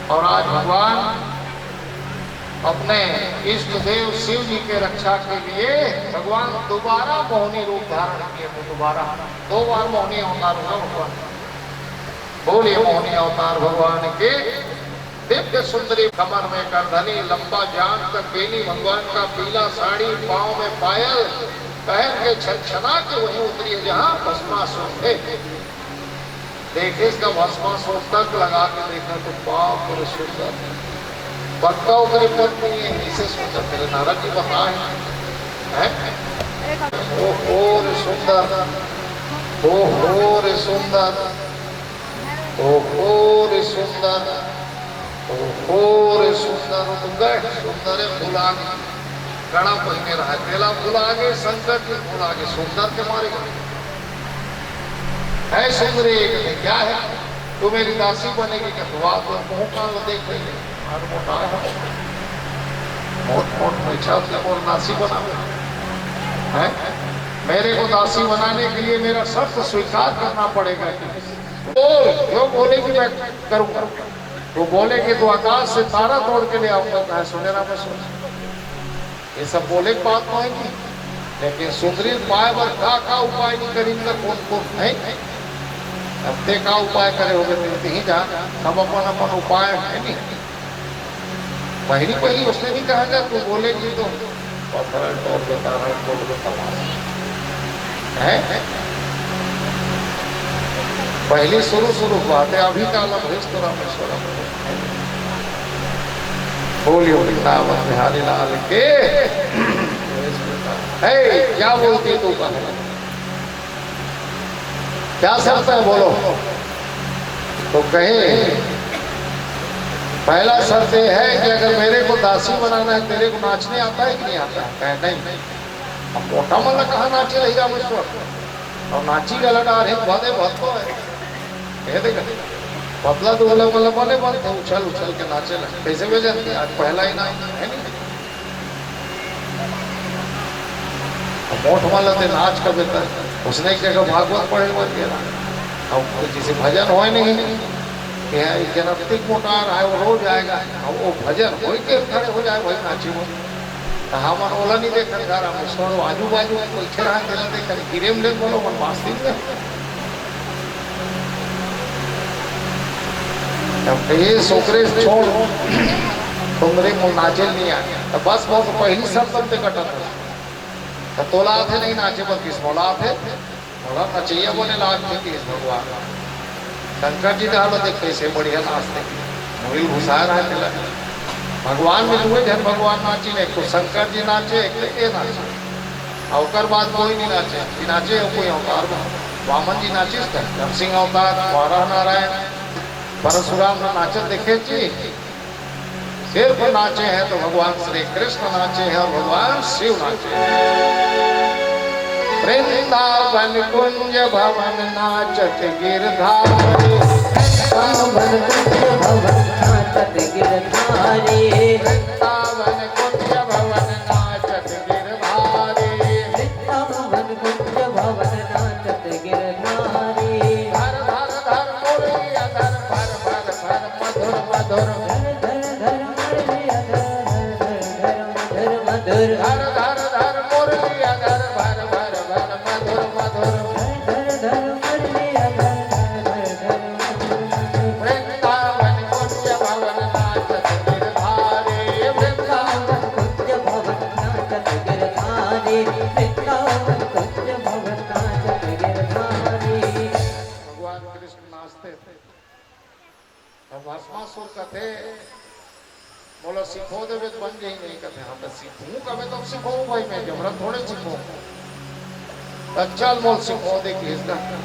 और आज भगवान अपने इष्ट देव शिव जी के रक्षा के लिए भगवान दोबारा मोहिनी रूप धारण किए थे। दोबारा 2 बार मोहिनी अवतार हुआ भगवान। बोलिए मोहिनी अवतार भगवान के। दिव्य सुंदरी कमर में करधनी, लंबा जान तक बेनी, भगवान का पीला साड़ी, पाँव में पायल पहन के छनछना के वहीं उतरी है जहाँ भस्मासुर थे। देखे इसका भस्मासुर तक लगा के देखा तो बाप रे सुंदर, पक्का उतरी पत्नी है, इसे सुंदर मेरे नारद जी बताए हैं। ओहो रे सुंदर, ओहो रे सुंदर, ओहो रे सुंदर, ओहो रे सुंदर। सुंदर है फूल आगे गड़ा पहिने रहा है, तेला फूल आगे, संकट के फूल आगे, सुंदर के मारे है सुंदरी। क्या है तू मेरी दासी बनेगी क्या? तो आप मुँह कान देख रही है, मोटा है, मोट मोट पैसा और दासी बना है। मेरे को दासी बनाने के लिए मेरा शर्त स्वीकार करना पड़ेगा। जो बोलेगी मैं करूँगा, तो बोलेगी तो आकाश से तारा तोड़ के ले आऊंगा। कहा सुनेरा में सोच, ये सब बोले की बात नहीं की, लेकिन सुंदरी पाए पर का उपाय नहीं करेंगे। कौन है अब ते का उपाय करे हो गए ही जा, सब अपन अपन उपाय है नहीं। पहली पहली उसने भी कहा जा तू बोलेगी तो पत्थर तोड़ दो, तारा तोड़ दो, है पहली शुरू बात है। अभी का रामेश्वर बोलियो वृंदावन बिहारी लाल के। है क्या बोलती तू? क्या शर्त है बोलो? तो कहे पहला शर्त ये है कि अगर मेरे को दासी बनाना है, तेरे को नाचने आता है कि नहीं आता है? कहे नहीं। अब मोटा मन कहा नाचे रही रामेश्वर, और नाची गला डार है बने बहुत है। पतला तो बोला बोला बने बनते उछल उछल के नाचे लगे। कैसे भेजते आज पहला ही ना है नहीं। मोट वाला थे नाच का बेहतर, उसने क्या भागवत पढ़े बन गया अब जैसे भजन हो नहीं कि जनप्तिक मोटार है वो रोज आएगा, अब वो भजन हो के खड़े हो जाए वही नाची वो हम ओला नहीं देख घर हम छोड़ो आजू बाजू कोई खेरा खेला देख गिरे में बोलो मन वास्ती में ये सोकरे छोड़ तुमरे को नाचे नहीं आया तो बस बहुत पहली सब तब कटा था तो तोला थे नहीं नाचे पर किस मोला थे मोला नचैया बोले लाग थे किस भगवान शंकर जी का हालत देख कैसे बढ़िया नाचते मोहिल घुसा रहा है भगवान में हुए जन भगवान नाची ने तो शंकर जी नाचे एक नाचे अवकर बाद कोई नहीं नाचे नाचे कोई अवतार में वामन जी नाचिस नरसिंह अवतार वाराह नारायण परशुराम ने नाचत देखे जी सिर्फ नाचे हैं तो भगवान श्री कृष्ण नाचे हैं और भगवान शिव नाचे वृंदावन कुंज भवन नाचत गिरधारी वृंदावन कुंज भवन नाचत गिरधारी वृंदावन कुंज भवन नाचत गिरधारी वृंदावन कुंज भवन नाचत गिरधारी धर धर धर मुरली धर भर भर भर मधुर मधुर धर धर धर धर मुरली धर भर भर भर मधुर मधुर वृंदावन कुंज भवन नाचत गिरधारी वृंदावन कुंज भवन नाचत गिरधारी वृंदावन कुंज भवन नाचत गिरधारी भगवान कृष्ण नाचते थे और भस्मासुर कथे बोलो सीखो देवे तो बन गई नहीं कहते हाँ तो सीखूं कभी तो सीखो भाई मैं जबरन थोड़े सीखो चल मोल सीखो देखिए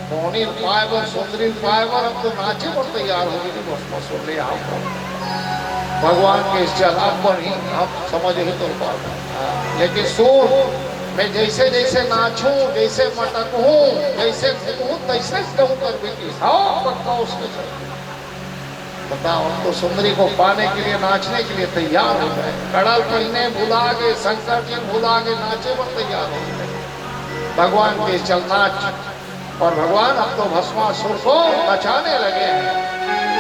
मोहनी पाएवर सुंदरी पाएवर अब तो नाचे पर तैयार होगी नहीं भस्मासुर ले आओ भगवान के इस चलाक पर ही आप समझ ही तो पाओ लेकिन सुन मैं जैसे जैसे नाचूं जैसे मटकूं जैसे घूमूं तैसे कहूं कर बेटी हाँ पक्का उसके बताओ तो सुंदरी को पाने के लिए नाचने के लिए तैयार हो गए कड़ल पहने भुला गए शंकर जी भुला गए नाचे पर तैयार हो गए भगवान के चल नाच और भगवान अब तो भस्मासुर को नचाने लगे हैं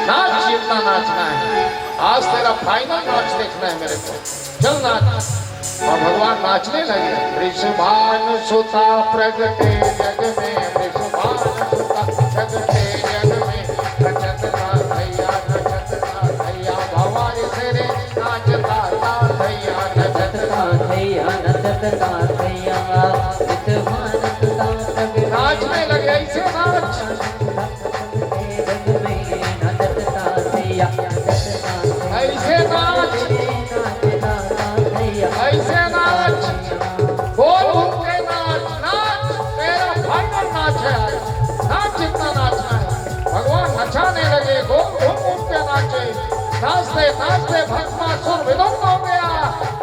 नाच जितना नाचना है आज तेरा फाइनल नाच देखना है मेरे को चल नाच और भगवान नाचने लगे वृषभान सुता प्रगटे जग में वृषभान सुता प्रगटे जग में नचत ना भैया भवानी तेरे नाचता ना भैया नचत ना नाचने लगे ऐसे नाच ऐसे नाच ऐसे नाच बोल उठ के नाच नाच तेरा फाइनल नाच है नाच जितना नाचना है भगवान नचाने लगे गोल घूम उठ के नाचे नाचते भस्मासुर विदुप्त हो गया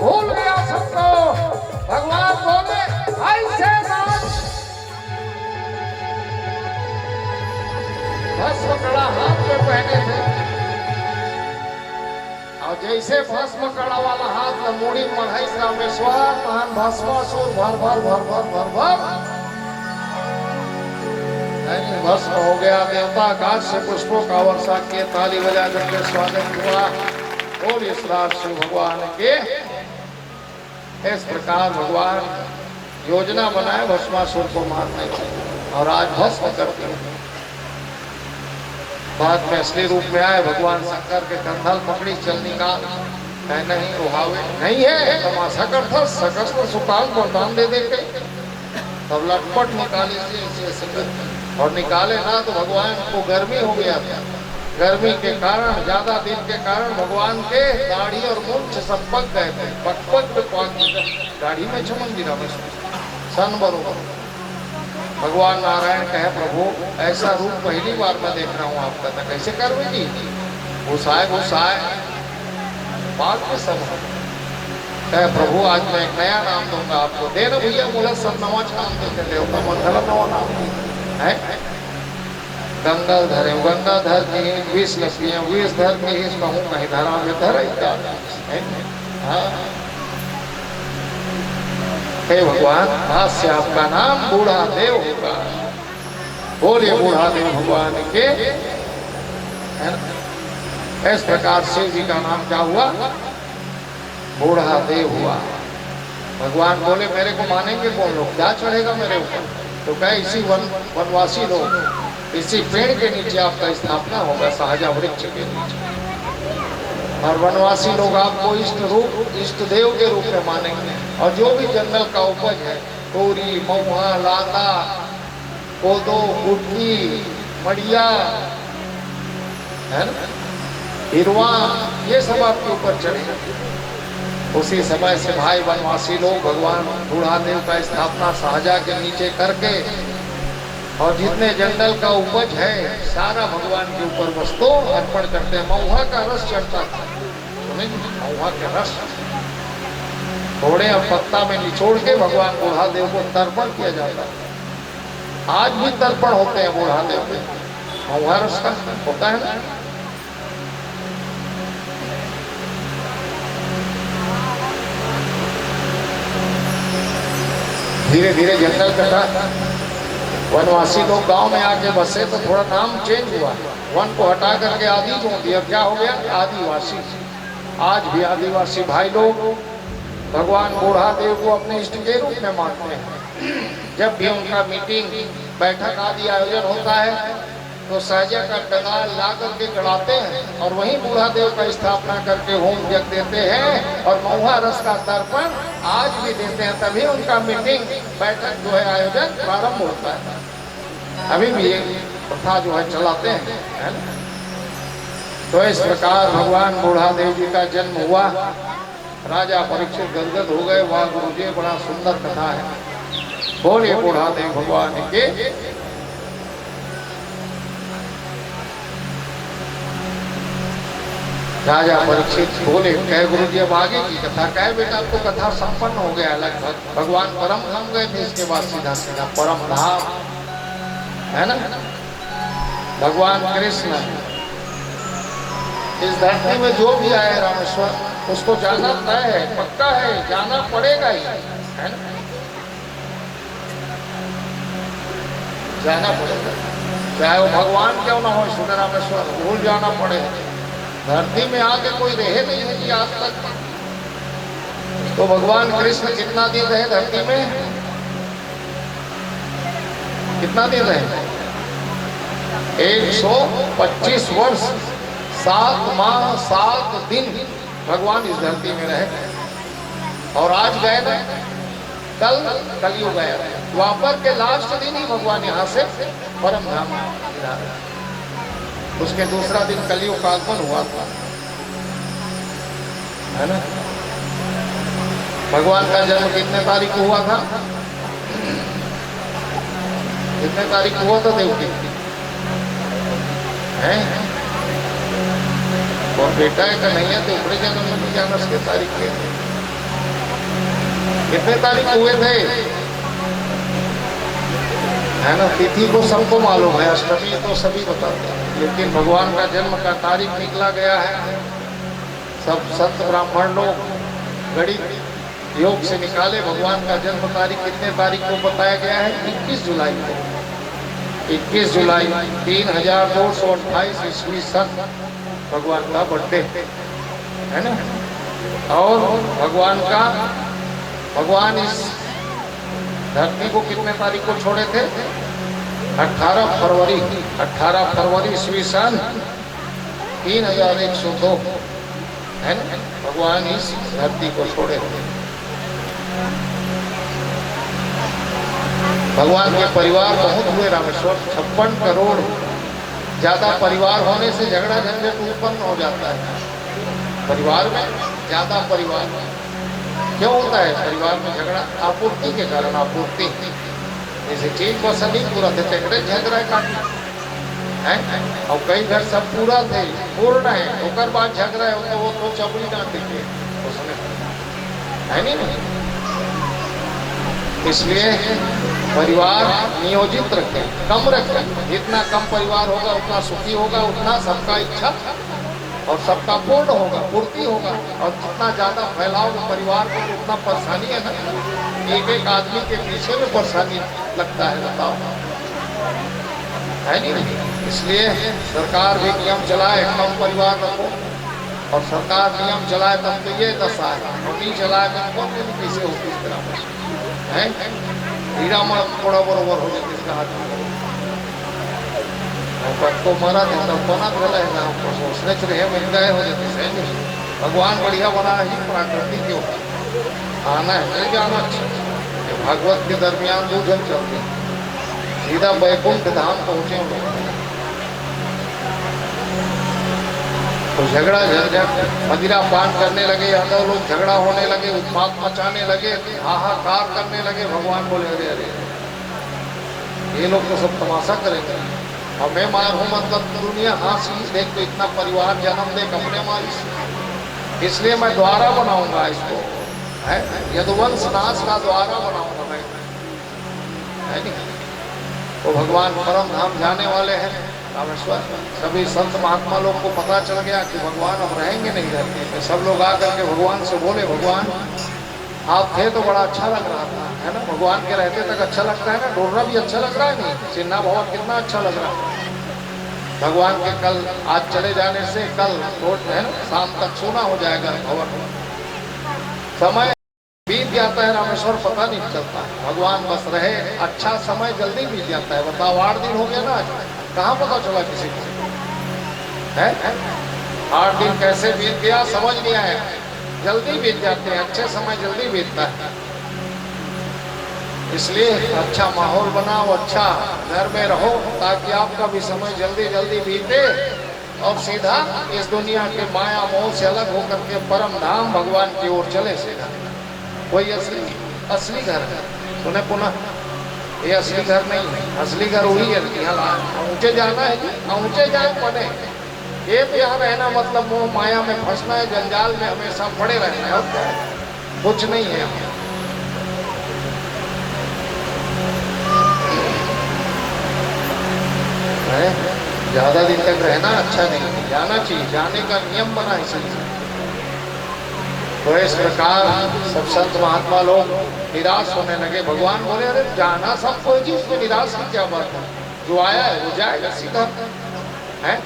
भूल गया सबको भगवान बोले ऐसे नाच भस्म कड़ा हाथ में पहने थे और जैसे भस्म कड़ा वाला हाथ में मूड़ी मढ़ाई रामेश्वर महान भस्मासुर भर भर भर भर भर भर भस्म हो गया देवता आकाश से पुष्पों का वर्षा किए ताली बजा करके स्वागत हुआ और इस रात शिव भगवान के इस प्रकार भगवान योजना बनाए भस्मासुर को मारने की और आज भस्म करते हैं बाद में असली रूप में आए भगवान शंकर के कंधल पकड़ी चल निकाल नहीं उहावे नहीं है तमाशा करता सकस को सुकाल को दान दे देते तब लटपट निकाली और निकाले ना तो भगवान को गर्मी हो गया था गर्मी के कारण ज्यादा दिन के कारण भगवान के दाढ़ी और मूंछ सब पक गए थे पक दाढ़ी में चमन गिरा सन बरोबर भगवान नारायण कहे प्रभु ऐसा रूप पहली बार मैं देख रहा हूँ आपका था कैसे करवेगी घुसाए बात में सब कहे प्रभु आज मैं एक नया नाम दूंगा आपको देना भैया मुला सब नवा नाम देते देवता मंगल नवा नाम है गंगाधर गंगाधर की 20 लक्ष्मियां 20 धर की कहूँ कहीं धरा में धर हे भगवान भाष्य आपका नाम बूढ़ा देव होगा बोले बूढ़ा देव भगवान के, है ना? इस प्रकार शिव जी का नाम क्या हुआ? बूढ़ा देव हुआ। भगवान बोले मेरे को मानेंगे कौन लोग, क्या चढ़ेगा मेरे ऊपर? तो कहे इसी वनवासी लोग, इसी पेड़ के नीचे आपका स्थापना होगा, सहजा वृक्ष के नीचे, और वनवासी लोग आपको इष्ट देव के रूप में मानेंगे। और जो भी जंगल का उपज है, तोरी, महुआ, लाता, कोदो, कुटकी, मड़िया, है ना, हिरवा, ये सब आपके ऊपर चढ़ेगा। उसी समय से भाई वनवासी लोग भगवान बूढ़ा देव का स्थापना सहजा के नीचे करके, और जितने जंगल का उपज है सारा भगवान के ऊपर वस्तु अर्पण करते हैं। महुआ का रस चढ़ता था, महुआ के रस थोड़े और पत्ता में निचोड़ के भगवान बूढ़ा देव को तर्पण किया जाता है। आज भी तर्पण होते हैं बूढ़ा देव के, महुआ रस का होता है ना। धीरे धीरे जंगल कटा, वनवासी लोग गांव में आके बसे तो थोड़ा नाम चेंज हुआ, वन को हटा करके आदि जोड़ दिया। क्या हो गया? आदिवासी। आज भी आदिवासी भाई लोग भगवान बूढ़ा देव को अपने इष्ट के रूप में मानते हैं। जब भी उनका मीटिंग, बैठक आदि आयोजन होता है तो सहजा का डगाल ला करके गड़ाते हैं और वहीं बूढ़ा देव का स्थापना करके होम यज्ञ देते हैं और महुआ रस का तर्पण आज भी देते हैं। तभी उनका मीटिंग, बैठक जो है, आयोजन प्रारंभ होता है। अभी भी ये प्रथा जो है चलाते हैं, है ना। तो इस प्रकार भगवान बूढ़ा देव जी का जन्म हुआ। राजा परीक्षित गदगद हो गए। वाह गुरु जी, बड़ा सुंदर कथा है। बोले बूढ़ा देव भगवान के। राजा परीक्षित बोले, कहे गुरु जी अब आगे की कथा। कहे बेटा अब तो कथा संपन्न हो गया लगभग। भगवान परम धाम गए थे, इसके बाद सीधा सीधा परम धाम, है ना। भगवान कृष्ण इस धरती में जो भी आए रामेश्वर, उसको जाना तय है, पक्का है, जाना पड़ेगा ही, है ना, जाना पड़ेगा। चाहे वो भगवान क्यों ना हो, सुन रामेश्वर भूल जाना पड़ेगा। धरती में आके कोई रहे नहीं है कि आज तक। तो भगवान कृष्ण कितना दिन रहे धरती में? कितना दिन रहे? 125 वर्ष 7 माह 7 दिन भगवान इस धरती में रहे। और आज गए ना, कल कलयुग गया, द्वापर के लास्ट दिन ही भगवान यहाँ से परम धाम गिरा। उसके दूसरा दिन कलयुग का आगमन हुआ था, है ना। भगवान का जन्म कितने तारीख को हुआ था? कितने तारीख को हुआ था देवकी? है और बेटा है का नहीं है तो ऊपरी जन्म में नहीं जाना। उसके तारीख के कितने तारीख हुए थे, है ना। तिथि को सबको मालूम है, अष्टमी तो सभी बताते हैं, लेकिन भगवान का जन्म का तारीख निकला गया है। सब संत ब्राह्मण लोग गणित योग से निकाले। भगवान का जन्म तारीख कितने तारीख को बताया गया है? 21 जुलाई को। 21 जुलाई 3228 ईस्वी सन भगवान का बर्थडे, है ना। और भगवान इस धरती को कितने तारीख को छोड़े थे? 18 फरवरी ईस्वी सन 3102, है ना। भगवान इस धरती को छोड़े थे। भगवान के परिवार बहुत हुए रामेश्वर, 56 करोड़। ज्यादा परिवार होने से झगड़ा झंझट उत्पन्न हो जाता है। परिवार में ज्यादा परिवार क्यों होता है? परिवार में झगड़ा आपूर्ति के कारण। आपूर्ति जैसे चीज को सभी पूरा थे, झगड़ा काटना है। और कई घर सब पूरा थे, पूर्ण है, होकर बाद झगड़ा होता, वो तो चपड़ी डांट देते उसमें, है नहीं। इसलिए परिवार नियोजित रखें, कम रखें। जितना कम परिवार होगा उतना सुखी होगा, उतना सबका इच्छा और सबका पूर्ण होगा, पूर्ति होगा। और जितना ज्यादा फैलाओगे परिवार को उतना परेशानी है ना। एक एक आदमी के पीछे में परेशानी लगता है, बताओ। है नहीं। इसलिए सरकार भी नियम चलाए कम परिवार रखो, और सरकार नियम चलाए तब तो ये दशा है, और नहीं चलाए तो कौन कैसे होगी इस तरह है। हीरा मर थोड़ा बरोबर हो जाए इसका हाथ में तो मरा थे तब बना गला है ना सोचने रहे मिल गए हो जाते सही। भगवान बढ़िया बना ही प्राकृतिक के ऊपर आना है नहीं जाना। अच्छा भागवत के दरमियान दो जन चलते सीधा वैकुंठ धाम पहुंचे तो झगड़ा झंझट मदिरा पान करने लगे, यादव लोग झगड़ा होने लगे, उत्पात मचाने लगे, हाहाकार करने लगे। भगवान बोले अरे अरे ये लोग तो सब तमाशा करेंगे, हमें मार हो मतलब दुनिया हासी देख तो इतना परिवार जन्म देख अपने मारी, इसलिए मैं द्वारा बनाऊंगा इसको, है यदुवंश नाश का द्वारा बनाऊंगा मैं, है नहीं। तो भगवान परम धाम जाने वाले हैं रामेश्वर। सभी संत महात्मा लोग को पता चल गया कि भगवान अब रहेंगे नहीं रहते, तो सब लोग आकर के भगवान से बोले भगवान आप थे तो बड़ा अच्छा लग रहा था, है ना। भगवान के रहते तक अच्छा लगता है ना, ढूंढना भी अच्छा लग रहा है नहीं, चिन्ना भवन कितना अच्छा लग रहा है। भगवान के कल आज चले जाने से कल रोज है ना शाम तक सोना हो जाएगा भवन। समय बीत जाता है रामेश्वर, पता नहीं चलता है। भगवान बस रहे, अच्छा समय जल्दी बीत जाता है। बताओ 8 दिन हो गया ना, कहाँ पता चला किसी को, है 8 दिन कैसे बीत गया समझ नहीं आया। जल्दी बीत जाते हैं, अच्छे समय जल्दी बीतता है। इसलिए अच्छा माहौल बनाओ, अच्छा घर में रहो ताकि आपका भी समय जल्दी जल्दी बीते और सीधा इस दुनिया के माया मोह से अलग होकर के परम धाम भगवान की ओर चले। सीधा कोई असली घर है सुने पुनः, ये असली घर नहीं है, असली घर वही है यहाँ ऊंचे जाना है, ऊंचे जाए पड़े। ये तो यहाँ रहना मतलब मोह माया में फंसना है, जंजाल में हमेशा पड़े रहना है, और क्या है कुछ नहीं है। ज्यादा दिन तक रहना अच्छा नहीं, जाना चाहिए, जाने का नियम बना इसलिए। तो इस प्रकार सब संत महात्मा लोग निराश होने लगे। भगवान बोले अरे जाना सब कोई चीज में निराश की क्या बात है, जो आया है वो जाएगा सीधा है।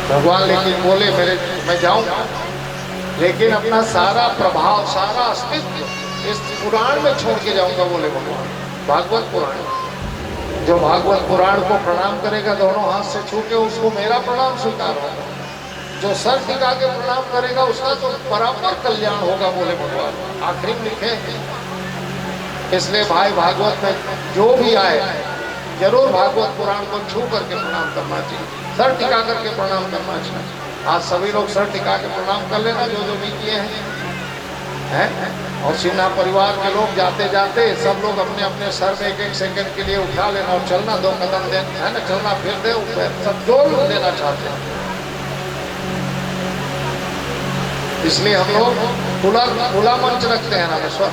भगवान लेकिन बोले मेरे मैं जाऊंगा, लेकिन अपना सारा प्रभाव सारा अस्तित्व इस पुराण में छोड़ के जाऊंगा, बोले भगवान। भागवत पुराण, जो भागवत पुराण को प्रणाम करेगा दोनों हाथ से छू के उसको मेरा प्रणाम स्वीकार होगा, जो सर टिका के प्रणाम करेगा उसका तो बराबर कल्याण होगा, बोले भगवान। आखिरी में लिखे इसलिए भाई भागवत में जो भी आए जरूर भागवत पुराण को छू करके प्रणाम करना चाहिए, सर टिका करके प्रणाम करना चाहिए। आज सभी लोग सर टिका के प्रणाम कर लेना जो जो भी किए हैं। और सिन्हा परिवार के लोग जाते जाते सब लोग अपने अपने सर में 1-1 सेकंड के लिए उठा लेना और चलना, 2 कदम दे, है ना, चलना फिर दे, सब जोर देना चाहते हैं। इसलिए हम लोग खुला मंच रखते हैं रामेश्वर,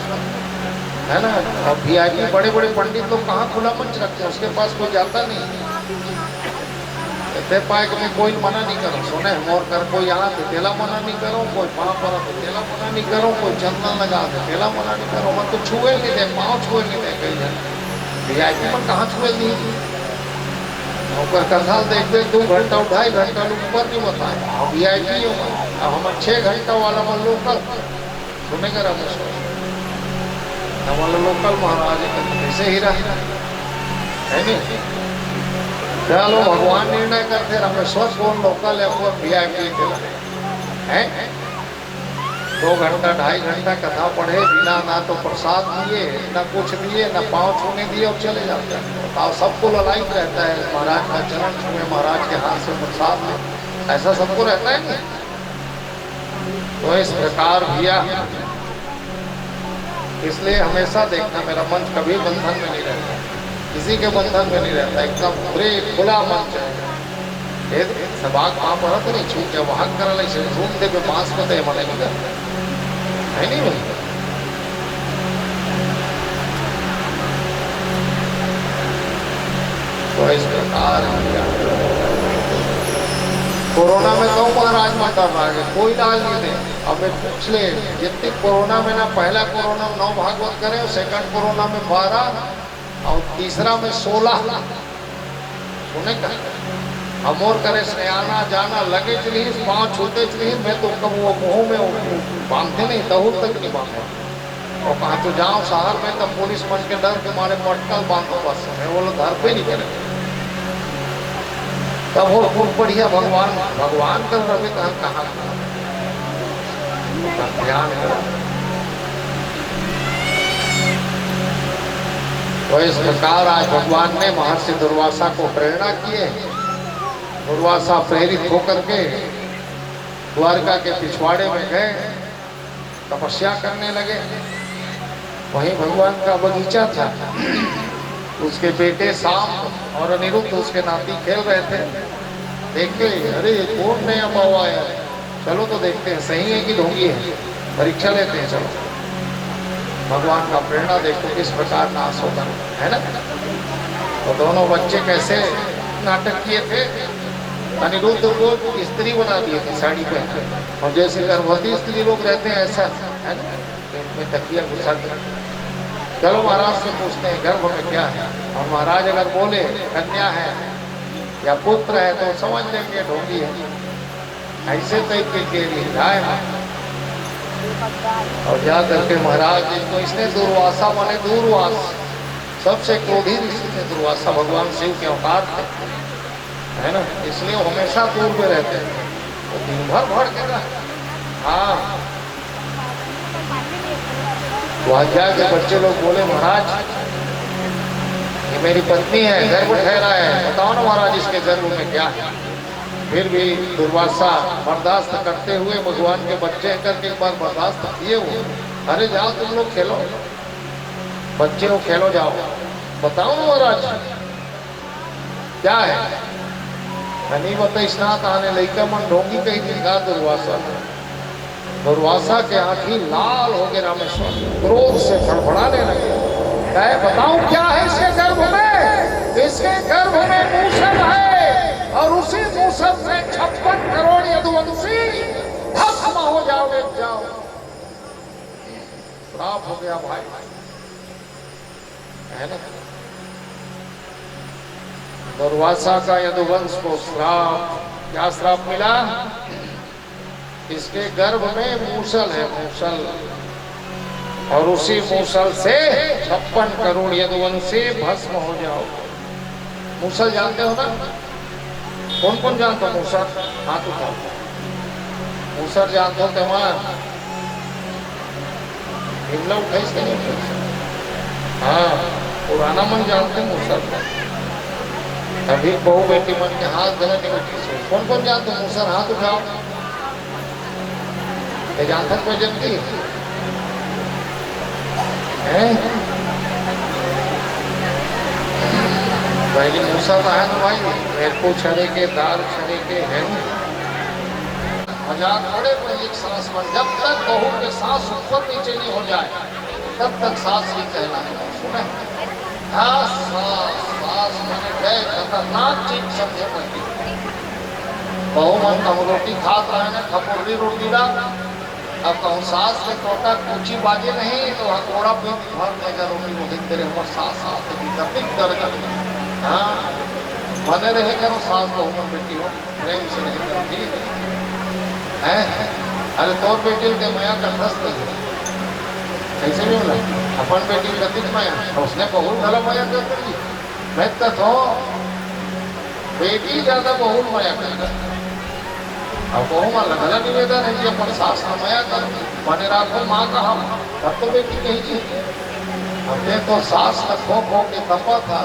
है ना। अब VIP बड़े बड़े पंडित लोग कहाँ खुला मंच रखते हैं, उसके पास कोई जाता नहीं। पाए कि मैं कोई मना नहीं करो, सुने और कर कोई यहाँ तो तेला मना नहीं करो, कोई पाँव पर तो तेला मना नहीं करो, कोई चंदन लगा तो तेला मना नहीं करो, मैं तो छुए नहीं दे, पाँव छुए नहीं दे। कहीं जाए VIP में कहाँ छुए नहीं, ऊपर कसाल देखते 2 घंटा 2.5 घंटा ऊपर नहीं बताए। अब VIP अब हम 6 घंटा वाला मन लोकल सुनेगा रामेश्वर, हमारा लोकल महाराज ऐसे ही रहा है नहीं। चलो भगवान निर्णय करते रामेश्वर कौन लोकल है वो VIP है। 2 घंटा 2.5 घंटा कथा पढ़े बिना ना तो प्रसाद दिए ना कुछ दिए ना पाँव छूने दिए और चले जाते हैं। बताओ सबको ललायित रहता है महाराज का चरण छुए, महाराज के हाथ से प्रसाद ले, ऐसा सबको रहता है नहीं। तो इस प्रकार भैया इसलिए हमेशा देखना मेरा मंच कभी बंधन में नहीं रहता, किसी के बंधन में नहीं रहता, एकदम पूरे खुला मंच है। सबाग वहाँ पर तो नहीं छूट जाए वहाँ कर से घूम दे बांस को दे मने नहीं करता है नहीं भाई। तो इस प्रकार कोरोना में तो महाराज मर रहा है, कोई इलाज नहीं दे। हमें पूछ ले जितने कोरोना में ना, पहला कोरोना में 9 भागवत करे, सेकंड कोरोना में 12 और तीसरा में 16 सुने का हम और करे से आना जाना लगे चली, पाँव छूते चली। मैं तो कब वो मुँह में बांधते नहीं, दहूर तक नहीं बांधे। और कहाँ तो जाओ शहर में तब पुलिस मन के डर के मारे पटकल बांधो, बस मैं बोलो घर पे नहीं करे। तब वो खूब बढ़िया भगवान भगवान कर रहे कहाँ ध्यान करो। तो इस प्रकार आज भगवान ने महर्षि दुर्वासा को प्रेरणा किए। दुर्वासा प्रेरित होकर के द्वारका के पिछवाड़े में गए, तपस्या करने लगे। वहीं भगवान का बगीचा था, उसके बेटे शाम और अनिरुद्ध उसके नाती खेल रहे थे। देखे अरे कौन नया बाबा आया है, चलो तो देखते हैं सही है कि ढोंगी है, परीक्षा लेते हैं चलो। भगवान का प्रेरणा देखो किस प्रकार नाश होता है ना। तो दोनों बच्चे कैसे नाटक किए थे, अनिरुद्ध को स्त्री बना दिए थे साड़ी पहन, और जैसे गर्भवती स्त्री लोग रहते हैं ऐसा है ना, में तकिया घुसा दिया। चलो महाराज से पूछते हैं गर्भ में क्या है, और महाराज अगर बोले कन्या है या पुत्र है तो समझ लेंगे ढोंगी है। ऐसे तरीके के लिए जाए और जा करके महाराज जिनको इसने दुर्वासा माने दूरवास, सबसे क्रोधी ऋषि थे दुर्वासा, भगवान शिव के अवतार थे है ना, इसलिए वो हमेशा दूर में रहते हैं। तो दिन भर भड़केगा। हाँ वहां जाके बच्चे लोग बोले महाराज ये मेरी पत्नी है, गर्भ ठहरा है, बताओ ना महाराज इसके गर्भ में क्या है। फिर भी दुर्वासा बर्दाश्त करते हुए भगवान के बच्चे करके एक बार बर्दाश्त किए वो, अरे जाओ तुम लोग खेलो, बच्चे हो खेलो जाओ, बताओ ना महाराज क्या है। नहीं बता स्नात आने लड़का मन ढोंगी कही दिखा दुर्वासा। दुर्वासा के आंखी लाल हो गए, रामेश्वर क्रोध से फड़फड़ाने लगे। कहे बताऊं क्या है इसके गर्भ में, इसके गर्भ में मूसल है, और उसी मूसल से 56 करोड़ यदुवंशी भस्म हो जाओगे। जाओ श्राप हो गया भाई, है ना। दुर्वासा का यदुवंश को श्राप, क्या श्राप मिला, इसके गर्भ में मूसल है, मूसल, और उसी मूसल से 56 करोड़ यदुवंशी भस्म हो जाओ। मूसल जानते हो ना, कौन कौन जानते हो मूसल, हाथ उठाओ। मूसल जानते हो त्योहार, हिमला उठाई इसके नहीं। हाँ पुराना मन जानते मूसल, अभी बहु बेटी मन के हाथ गलत नहीं उठी। कौन कौन जानते हो मूसल, हाथ उठाओ। जानते कोई जल्दी है, पहली मूसा तो है ना भाई, मेरे को छड़े के दाल छड़े के है। हजार बड़े पर एक सांस पर, जब तक बहू के सांस ऊपर नीचे नहीं हो जाए तब तक सांस ही कहना है। सुने सांस मैंने गए खतरनाक चीज समझे पड़ती। बहू मन हम रोटी खाता है ना, खपुर्री रोटी ना, अब कहूँ सास से टोटा कुची बाजे नहीं तो हथौड़ा पे भर देगा रोटी को देखते रहे हमारे सास दर्द। हाँ बने रहे करो सास बहुमन बेटी हो, प्रेम से नहीं करती है। अरे तोर बेटी के माया का दस्त ऐसे भी बोला अपन बेटी कथित माया, उसने बहुत भला माया कर दी। मैं तो बेटी ज्यादा बहुत माया कर, अब कहूँगा लगा निवेदन है कि अपन सास माया कर मने राखो माँ का हम, तब तो बेटी कही थी। हमने तो सास का खो खो के कपा था,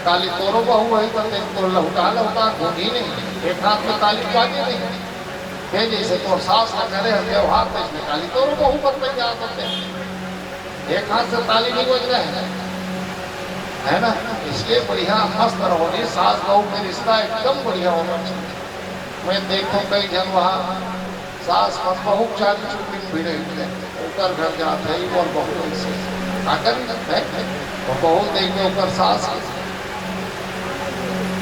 काली तोरो बहू वही करते तो लहुटा लहुटा घूमी नहीं, एक हाथ में काली बाजी नहीं है, जैसे तो सास का करे व्यवहार तो इसमें काली तोरो बहू करते क्या करते, एक हाथ से ताली नहीं बज रहे है ना। इसलिए बढ़िया मस्त रहोगे, सास बहू का रिश्ता एकदम बढ़िया होना चाहिए। मैं देखूं कई जन वहाँ सास मत बहू चाली चुपी भिड़े ऊपर घर जाते ही और बहू से आकर बहू देखे ऊपर सास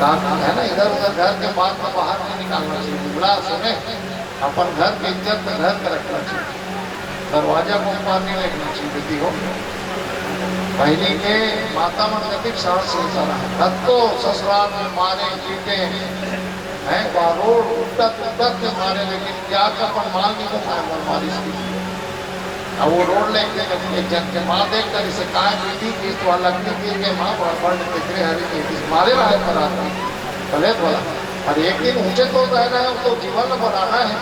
है ना, इधर उधर घर के बाद में बाहर नहीं निकालना चाहिए। बुला सुने अपन घर की इज्जत घर में रखना चाहिए, दरवाजा को पार नहीं रखना चाहिए। बेटी हो पहले के माता मन गति साहस से सारा तब तो ससुराल में मारे पीटे हैं, बारोड़ उठत के मारे, लेकिन क्या का अपन माल नहीं बताए मन मारी इसकी। अब वो रोड लेके एक जन के माँ देख कर इसे काय पीटी की तो लगती थी कि माँ बड़ तिकरे हरी की मारे रहा है पर आदमी भले बोला। और एक दिन ऊंचे तो रहना है, तो जीवन बनाना है,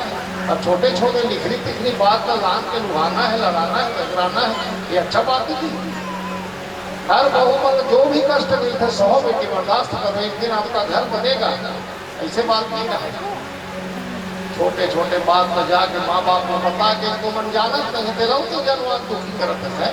और छोटे छोटे लिखनी तिखनी बात का लान के लुभाना है, लड़ाना है, टकराना है, ये अच्छा बात थी। हर बहू पर जो भी कष्ट मिलता है 100 बेटी बर्दाश्त करो, एक दिन आपका घर बनेगा। ऐसे बात नहीं है, छोटे छोटे बात तो जाके माँ बाप को बता के तो मन जाना नहीं तेरा तो जनवान दुखी करत है।